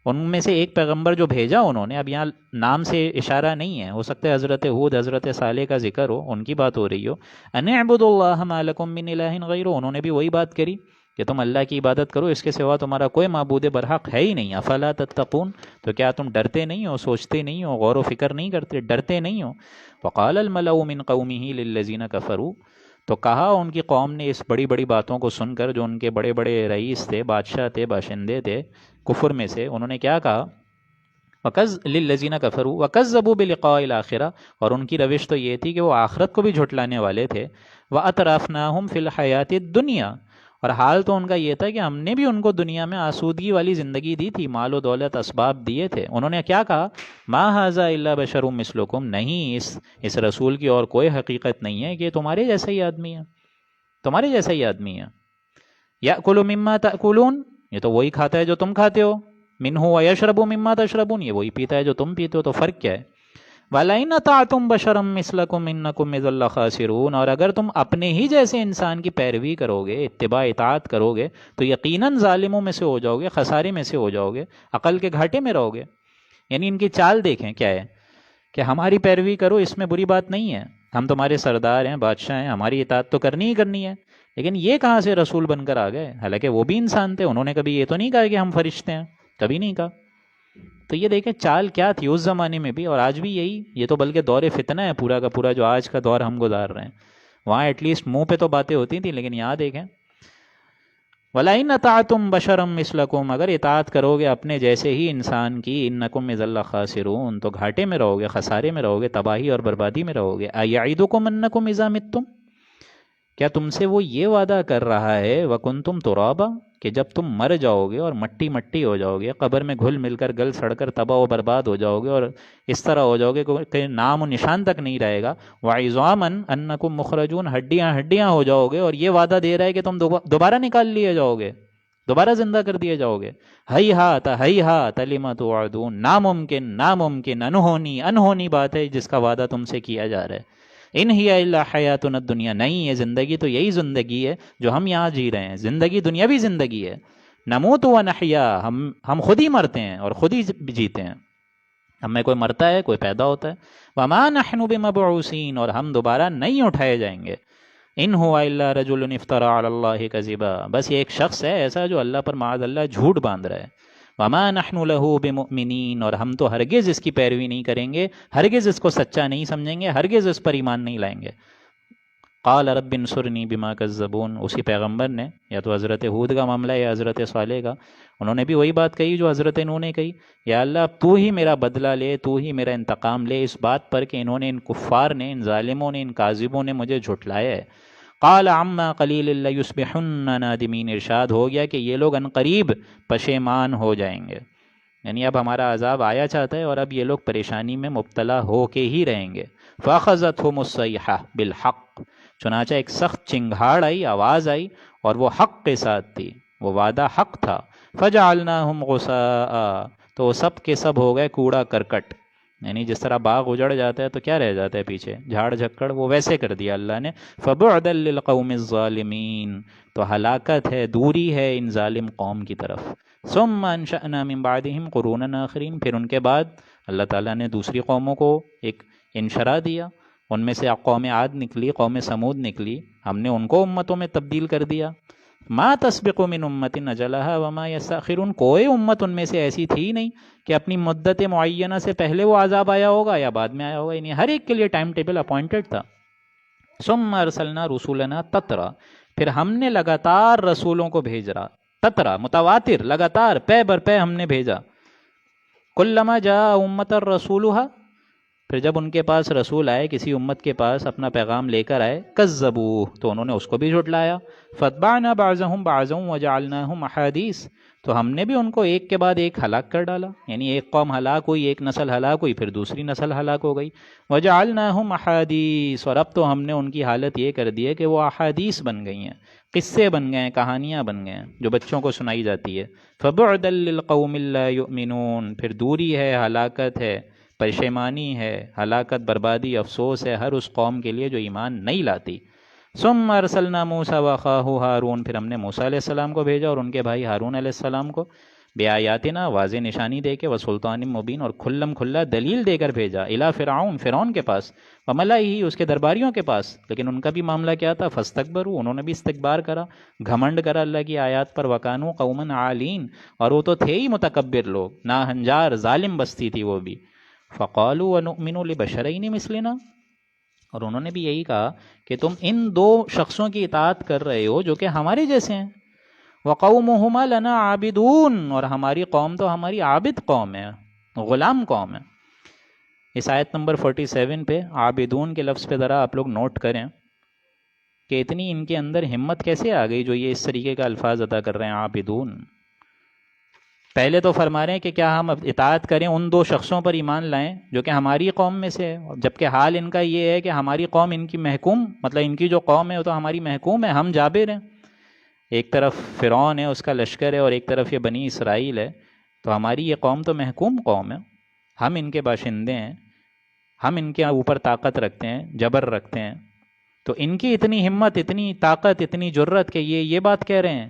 ان میں سے ایک پیغمبر جو بھیجا انہوں نے، اب یہاں نام سے اشارہ نہیں ہے، ہو سکتا ہے حضرت ہود حضرت صالح کا ذکر ہو، ان کی بات ہو رہی ہو، أَنِ اعْبُدُوا اللَّهَ مَا لَكُم مِّنْ إِلَٰهٍ غَيْرُهُ، انہوں نے بھی وہی بات کری کہ تم اللہ کی عبادت کرو، اس کے سوا تمہارا کوئی معبود برحق ہے ہی نہیں، افلا تتقون، تو کیا تم ڈرتے نہیں ہو، سوچتے نہیں ہو، غور و فکر نہیں کرتے، ڈرتے نہیں ہو۔ وقال الملأ من قومه للذین کفروا، تو کہا ان کی قوم نے اس بڑی بڑی باتوں کو سن کر، جو ان کے بڑے بڑے رئیس تھے، بادشاہ تھے، باشندے تھے کفر میں سے، انہوں نے کیا کہا، للذین کفروا وکذبوا بلقاء الآخرہ، اور ان کی روش تو یہ تھی کہ وہ آخرت کو بھی جھٹلانے والے تھے، واترفناہم فی الحیات الدنیا، اور حال تو ان کا یہ تھا کہ ہم نے بھی ان کو دنیا میں آسودگی والی زندگی دی تھی، مال و دولت اسباب دیے تھے۔ انہوں نے کیا کہا، ما ھذا الا بشر مثلکم، نہیں اس رسول کی اور کوئی حقیقت نہیں ہے کہ یہ تمہارے جیسا ہی آدمی ہے، تمہارے جیسا ہی آدمی ہے۔ یأکل مما تأکلون، یہ تو وہی کھاتا ہے جو تم کھاتے ہو، منہ ویشرب مما تشربون، یہ وہی پیتا ہے جو تم پیتے ہو، تو فرق کیا ہے؟ وَلَئِنْ أَطَعْتُمْ بَشَرًا مِّثْلَكُمْ إِنَّكُمْ إِذًا لَخَاسِرُونَ، اور اگر تم اپنے ہی جیسے انسان کی پیروی کرو گے، اتباع اطاعت کرو گے، تو یقیناً ظالموں میں سے ہو جاؤ گے، خسارے میں سے ہو جاؤ گے، عقل کے گھاٹے میں رہو گے۔ یعنی ان کی چال دیکھیں کیا ہے کہ ہماری پیروی کرو، اس میں بری بات نہیں ہے، ہم تمہارے سردار ہیں، بادشاہ ہیں، ہماری اطاعت تو کرنی ہی کرنی ہے، لیکن یہ کہاں سے رسول بن کر آ گئے؟ حالانکہ وہ بھی انسان تھے، انہوں نے کبھی یہ تو نہیں کہا کہ ہم فرشتے ہیں، کبھی نہیں کہا۔ تو یہ دیکھیں چال کیا تھی اس زمانے میں بھی، اور آج بھی یہی، یہ تو بلکہ دور فتنہ ہے پورا کا پورا جو آج کا دور ہم گزار رہے ہیں، وہاں ایٹ لیسٹ منہ پہ تو باتیں ہوتی تھیں، لیکن یہاں دیکھیں وَلَئِنْ أَطَعْتُمْ بَشَرًا مِّثْلَكُمْ، اگر اطاعت کرو گے اپنے جیسے ہی انسان کی، إِنَّكُمْ إِذًا لَخَاسِرُونَ، تو گھاٹے میں رہو گے، خسارے میں رہو گے، تباہی اور بربادی میں رہو گے۔ أَيَعِدُكُمْ أَنَّكُمْ إِذَا مِتُّمْ، کیا تم سے وہ یہ وعدہ کر رہا ہے وَكُنْتُمْ تُرَابًا، کہ جب تم مر جاؤ گے اور مٹی مٹی ہو جاؤ گے، قبر میں گھل مل کر گل سڑ کر تباہ و برباد ہو جاؤ گے، اور اس طرح ہو جاؤ گے کہ نام و نشان تک نہیں رہے گا، وَعِظَامًا أَنَّكُمْ مُخْرَجُونَ، ہڈیاں ہڈیاں ہو جاؤ گے، اور یہ وعدہ دے رہا ہے کہ تم دوبارہ نکال لیے جاؤ گے، دوبارہ زندہ کر دیے جاؤ گے۔ ہیہات لما توعدون، ناممکن ناممکن، انہونی انہونی بات ہے جس کا وعدہ تم سے کیا جا رہا ہے۔ ان ہی الا حیاتنا الدنیا، نہیں ہے زندگی تو یہی زندگی ہے جو ہم یہاں جی رہے ہیں، زندگی دنیاوی زندگی ہے، نموت و نحیا، ہم خود ہی مرتے ہیں اور خود ہی جیتے ہیں، ہم میں کوئی مرتا ہے کوئی پیدا ہوتا ہے۔ وما نحن بمبعوثین، اور ہم دوبارہ نہیں اٹھائے جائیں گے۔ ان ہوا الا رجل افترى علی اللہ کذبا، بس یہ ایک شخص ہے ایسا جو اللہ پر معاذ اللہ جھوٹ باندھ رہا ہے. وما نحن له بمؤمنین، اور ہم تو ہرگز اس کی پیروی نہیں کریں گے، ہرگز اس کو سچا نہیں سمجھیں گے، ہرگز اس پر ایمان نہیں لائیں گے. قال رب انصرنی بما کذبون، اسی پیغمبر نے، یا تو حضرت ہود کا معاملہ ہے یا حضرت صالح کا، انہوں نے بھی وہی بات کہی جو حضرت نوح نے کہی، یا اللہ اب تو ہی میرا بدلہ لے، تو ہی میرا انتقام لے اس بات پر کہ انہوں نے، ان کفار نے، ان ظالموں نے، ان کاذبوں نے مجھے جھٹلایا ہے. قال عما قلیل لیصبحن نادمین، ارشاد ہو گیا کہ یہ لوگ عنقریب پشیمان ہو جائیں گے، یعنی اب ہمارا عذاب آیا چاہتا ہے اور اب یہ لوگ پریشانی میں مبتلا ہو کے ہی رہیں گے. فاخذتهم الصیحہ بالحق، چنانچہ ایک سخت چنگھاڑ آئی، آواز آئی، اور وہ حق کے ساتھ تھی، وہ وعدہ حق تھا. فجعلناہم غثاء، تو وہ سب کے سب ہو گئے کوڑا کرکٹ، یعنی جس طرح باغ اجڑ جاتا ہے تو کیا رہ جاتا ہے پیچھے، جھاڑ جھکڑ، وہ ویسے کر دیا اللہ نے. فبعدا للقوم الظالمین، تو ہلاکت ہے، دوری ہے ان ظالم قوم کی طرف. ثم انشأنا من بعدہم قرونا آخرین، پھر ان کے بعد اللہ تعالیٰ نے دوسری قوموں کو ایک انشرا دیا، ان میں سے قوم عاد نکلی، قوم سمود نکلی، ہم نے ان کو امتوں میں تبدیل کر دیا. ما تسبق من امت اجلها وما یستأخرون، کوئی امت ان میں سے ایسی تھی نہیں کہ اپنی مدت معینہ سے پہلے وہ عذاب آیا ہوگا یا بعد میں آیا ہوگا، یعنی ہر ایک کے لیے ٹائم ٹیبل اپوائنٹڈ تھا. ثم ارسلنا رسولنا تترا، پھر ہم نے لگاتار رسولوں کو بھیج رہا، تترا متواتر، لگاتار پے بر پے ہم نے بھیجا. کلما جاء امت رسولها، پھر جب ان کے پاس رسول آئے، کسی امت کے پاس اپنا پیغام لے کر آئے، کذبوہ، تو انہوں نے اس کو بھی جھٹلایا. فاتبعنا بعضهم بعضا وجعلناهم احادیث، تو ہم نے بھی ان کو ایک کے بعد ایک ہلاک کر ڈالا، یعنی ایک قوم ہلاک ہوئی، ایک نسل ہلاک ہوئی، پھر دوسری نسل ہلاک ہو گئی. وجعلناهم احادیث، اور اب تو ہم نے ان کی حالت یہ کر دی ہے کہ وہ احادیث بن گئی ہیں، قصے بن گئے ہیں، کہانیاں بن گئے ہیں جو بچوں کو سنائی جاتی ہے. فبعدا للقوم لا یؤمنون، پھر دوری ہے، ہلاکت ہے، پشیمانی ہے، ہلاکت، بربادی، افسوس ہے ہر اس قوم کے لیے جو ایمان نہیں لاتی. ثم ارسلنا موسیٰ واخاہ ہارون، پھر ہم نے موسیٰ علیہ السلام کو بھیجا اور ان کے بھائی ہارون علیہ السلام کو، بآیاتنا، واضح نشانی دے کے، وسلطان مبین، اور کھلم کھلا دلیل دے کر بھیجا، الی فرعون، فرعون کے پاس، وملئہ، اس کے درباریوں کے پاس. لیکن ان کا بھی معاملہ کیا تھا، فاستکبروا، انہوں نے بھی استکبار کرا، گھمنڈ کرا اللہ کی آیات پر. وکانوا قوما عالین، اور وہ تو تھے ہی متکبر لوگ، ناہنجار ظالم بستی تھی وہ بھی. فقالوا ونؤمن لبشرین مثلنا، اور انہوں نے بھی یہی کہا کہ تم ان دو شخصوں کی اطاعت کر رہے ہو جو کہ ہمارے جیسے ہیں. وقومہما لنا عابدون، اور ہماری قوم تو ہماری عابد قوم ہے، غلام قوم ہے. اس آیت نمبر 47 پہ عابدون کے لفظ پہ ذرا آپ لوگ نوٹ کریں کہ اتنی ان کے اندر ہمت کیسے آ گئی جو یہ اس طریقے کا الفاظ ادا کر رہے ہیں، عابدون. پہلے تو فرما رہے ہیں کہ کیا ہم اطاعت کریں، ان دو شخصوں پر ایمان لائیں جو کہ ہماری قوم میں سے ہے، جبکہ حال ان کا یہ ہے کہ ہماری قوم ان کی محکوم، مطلب ان کی جو قوم ہے وہ تو ہماری محکوم ہے، ہم جابر ہیں. ایک طرف فرعون ہے، اس کا لشکر ہے، اور ایک طرف یہ بنی اسرائیل ہے، تو ہماری یہ قوم تو محکوم قوم ہے، ہم ان کے باشندے ہیں، ہم ان کے اوپر طاقت رکھتے ہیں، جبر رکھتے ہیں. تو ان کی اتنی ہمت، اتنی طاقت، اتنی جرت کہ یہ بات کہہ رہے ہیں.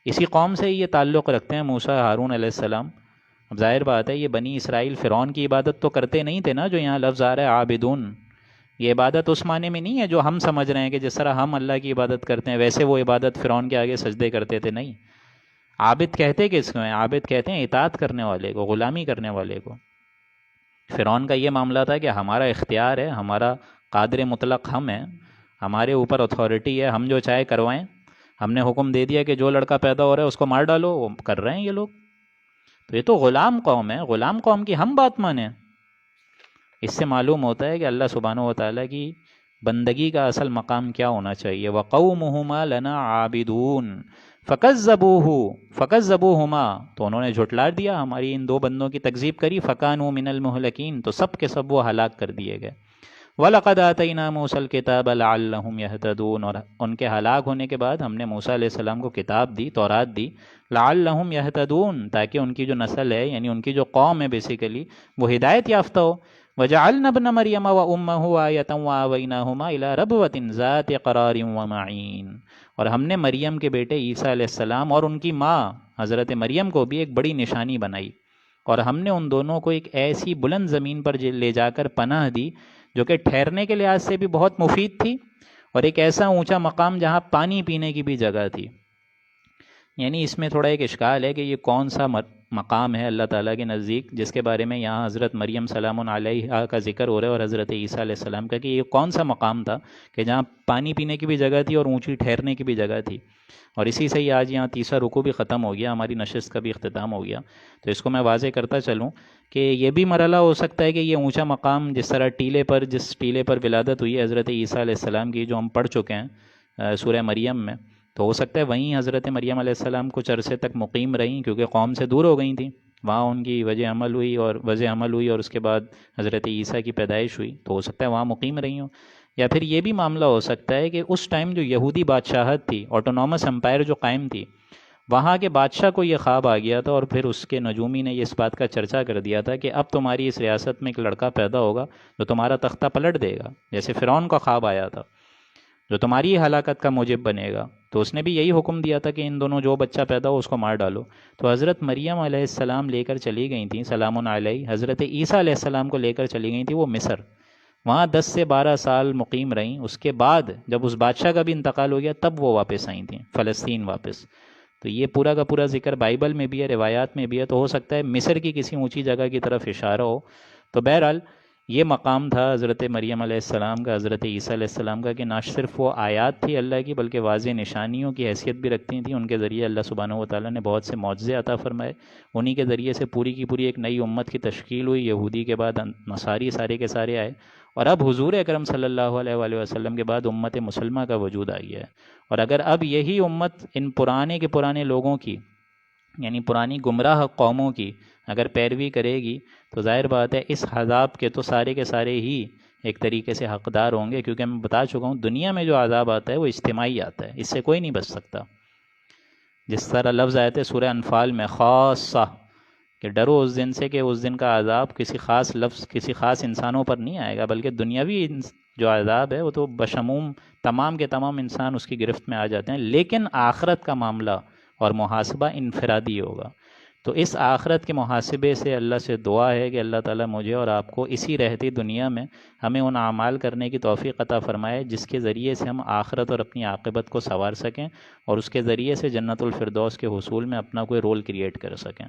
اسی قوم سے یہ تعلق رکھتے ہیں موسیٰ ہارون علیہ السلام. اب ظاہر بات ہے یہ بنی اسرائیل فرعون کی عبادت تو کرتے نہیں تھے نا، جو یہاں لفظ آ رہا ہے عابدون، یہ عبادت اس معنی میں نہیں ہے جو ہم سمجھ رہے ہیں کہ جس طرح ہم اللہ کی عبادت کرتے ہیں ویسے وہ عبادت فرعون کے آگے سجدے کرتے تھے، نہیں. عابد کہتے کس کو ہیں، عابد کہتے ہیں اطاعت کرنے والے کو، غلامی کرنے والے کو. فرعون کا یہ معاملہ تھا کہ ہمارا اختیار ہے، ہمارا قادر مطلق ہم ہیں، ہمارے اوپر اتھارٹی ہے، ہم جو چاہے کروائیں. ہم نے حکم دے دیا کہ جو لڑکا پیدا ہو رہا ہے اس کو مار ڈالو، وہ کر رہے ہیں یہ لوگ. تو یہ تو غلام قوم ہے، غلام قوم کی ہم بات مانیں. اس سے معلوم ہوتا ہے کہ اللہ سبحانہ و تعالیٰ کی بندگی کا اصل مقام کیا ہونا چاہیے. وَقَوْمُهُمَا لَنَا عَابِدُونَ فَكَذَّبُوهُمَا، تو انہوں نے جھٹلا دیا، ہماری ان دو بندوں کی تکذیب کری. فَكَانُوا مِنَ الْمُهْلَكِينَ، تو سب کے سب وہ ہلاک کر دیے گئے. وَلَقَدْ آتَيْنَا مُوسَى الْكِتَابَ لَعَلَّهُمْ يَهْتَدُونَ، اور ان کے ہلاک ہونے کے بعد ہم نے موسیٰ علیہ السلام کو کتاب دی، تورات دی. لَعَلَّهُمْ يَهْتَدُونَ، تاکہ ان کی جو نسل ہے، یعنی ان کی جو قوم ہے بیسیکلی، وہ ہدایت یافتہ ہو. وَجَعَلْنَا ابْنَ مَرْيَمَ وَأُمَّهُ آيَةً وَآوَيْنَاهُمَا إِلَىٰ رَبْوَةٍ ذَاتِ قَرَارٍ وَمَعِينٍ، اور ہم نے مریم کے بیٹے عیسیٰ علیہ السلام اور ان کی ماں حضرت مریم کو بھی ایک بڑی نشانی بنائی، اور ہم نے ان دونوں کو ایک ایسی بلند زمین پر لے جا کر پناہ دی جو کہ ٹھہرنے کے لحاظ سے بھی بہت مفید تھی، اور ایک ایسا اونچا مقام جہاں پانی پینے کی بھی جگہ تھی. یعنی اس میں تھوڑا ایک اشکال ہے کہ یہ کون سا مقام ہے اللہ تعالیٰ کے نزدیک جس کے بارے میں یہاں حضرت مریم سلام علیہا کا ذکر ہو رہا ہے اور حضرت عیسیٰ علیہ السلام کا، کہ یہ کون سا مقام تھا کہ جہاں پانی پینے کی بھی جگہ تھی اور اونچی ٹھہرنے کی بھی جگہ تھی. اور اسی سے ہی آج یہاں تیسرا رکوع بھی ختم ہو گیا، ہماری نشست کا بھی اختتام ہو گیا. تو اس کو میں واضح کرتا چلوں کہ یہ بھی مرحلہ ہو سکتا ہے کہ یہ اونچا مقام جس طرح جس ٹیلے پر ولادت ہوئی ہے حضرت عیسیٰ علیہ السلام کی، جو ہم پڑھ چکے ہیں سورہ مریم میں، تو ہو سکتا ہے وہیں حضرت مریم علیہ السلام کچھ عرصے تک مقیم رہیں، کیونکہ قوم سے دور ہو گئی تھیں. وہاں ان کی وضع عمل ہوئی اور اس کے بعد حضرت عیسیٰ کی پیدائش ہوئی، تو ہو سکتا ہے وہاں مقیم رہی ہوں. یا پھر یہ بھی معاملہ ہو سکتا ہے کہ اس ٹائم جو یہودی بادشاہت تھی، آٹونومس امپائر جو قائم تھی، وہاں کے بادشاہ کو یہ خواب آ گیا تھا، اور پھر اس کے نجومی نے اس بات کا چرچا کر دیا تھا کہ اب تمہاری اس ریاست میں ایک لڑکا پیدا ہوگا جو تمہارا تختہ پلٹ دے گا، جیسے فرعون کا خواب آیا تھا، جو تمہاری ہلاکت کا موجب بنے گا. تو اس نے بھی یہی حکم دیا تھا کہ ان دونوں جو بچہ پیدا ہو اس کو مار ڈالو. تو حضرت مریم علیہ السلام لے کر چلی گئی تھیں سلام علیہ، حضرت عیسیٰ علیہ السلام کو لے کر چلی گئی تھیں وہ مصر. وہاں 10 سے 12 سال مقیم رہیں. اس کے بعد جب اس بادشاہ کا بھی انتقال ہو گیا تب وہ واپس آئی تھیں فلسطین واپس. تو یہ پورا کا پورا ذکر بائبل میں بھی ہے، روایات میں بھی ہے، تو ہو سکتا ہے مصر کی کسی اونچی جگہ کی طرف اشارہ ہو. تو بہرحال یہ مقام تھا حضرت مریم علیہ السلام کا، حضرت عیسیٰ علیہ السلام کا، کہ نہ صرف وہ آیات تھی اللہ کی بلکہ واضح نشانیوں کی حیثیت بھی رکھتی تھیں. ان کے ذریعے اللہ سبحانہ و تعالیٰ نے بہت سے معجزے عطا فرمائے. انہی کے ذریعے سے پوری کی پوری ایک نئی امت کی تشکیل ہوئی. یہودی کے بعد نصاری سارے کے سارے آئے، اور اب حضور اکرم صلی اللہ علیہ وآلہ وسلم کے بعد امت مسلمہ کا وجود آ گیا ہے. اور اگر اب یہی امت ان پرانے کے پرانے لوگوں کی، یعنی پرانی گمراہ قوموں کی اگر پیروی کرے گی تو ظاہر بات ہے اس عذاب کے تو سارے کے سارے ہی ایک طریقے سے حقدار ہوں گے. کیونکہ میں بتا چکا ہوں دنیا میں جو عذاب آتا ہے وہ اجتماعی آتا ہے، اس سے کوئی نہیں بچ سکتا. جس طرح لفظ آئے تھے سورہ انفال میں خاصہ، کہ ڈرو اس دن سے کہ اس دن کا عذاب کسی خاص لفظ کسی خاص انسانوں پر نہیں آئے گا، بلکہ دنیاوی جو عذاب ہے وہ تو بشموم تمام کے تمام انسان اس کی گرفت میں آ جاتے ہیں. لیکن آخرت کا معاملہ اور محاسبہ انفرادی ہوگا. تو اس آخرت کے محاسبے سے اللہ سے دعا ہے کہ اللہ تعالیٰ مجھے اور آپ کو اسی رہتی دنیا میں ہمیں ان اعمال کرنے کی توفیق عطا فرمائے جس کے ذریعے سے ہم آخرت اور اپنی عاقبت کو سنوار سکیں، اور اس کے ذریعے سے جنت الفردوس کے حصول میں اپنا کوئی رول کریٹ کر سکیں.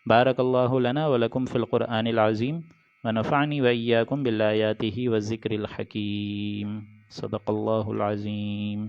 بارک اللہ لنا ولکم فی القرآن العظیم ونفعنی وإیاکم بالآیاتہ والذکر الحکیم. صدق اللہ العظیم.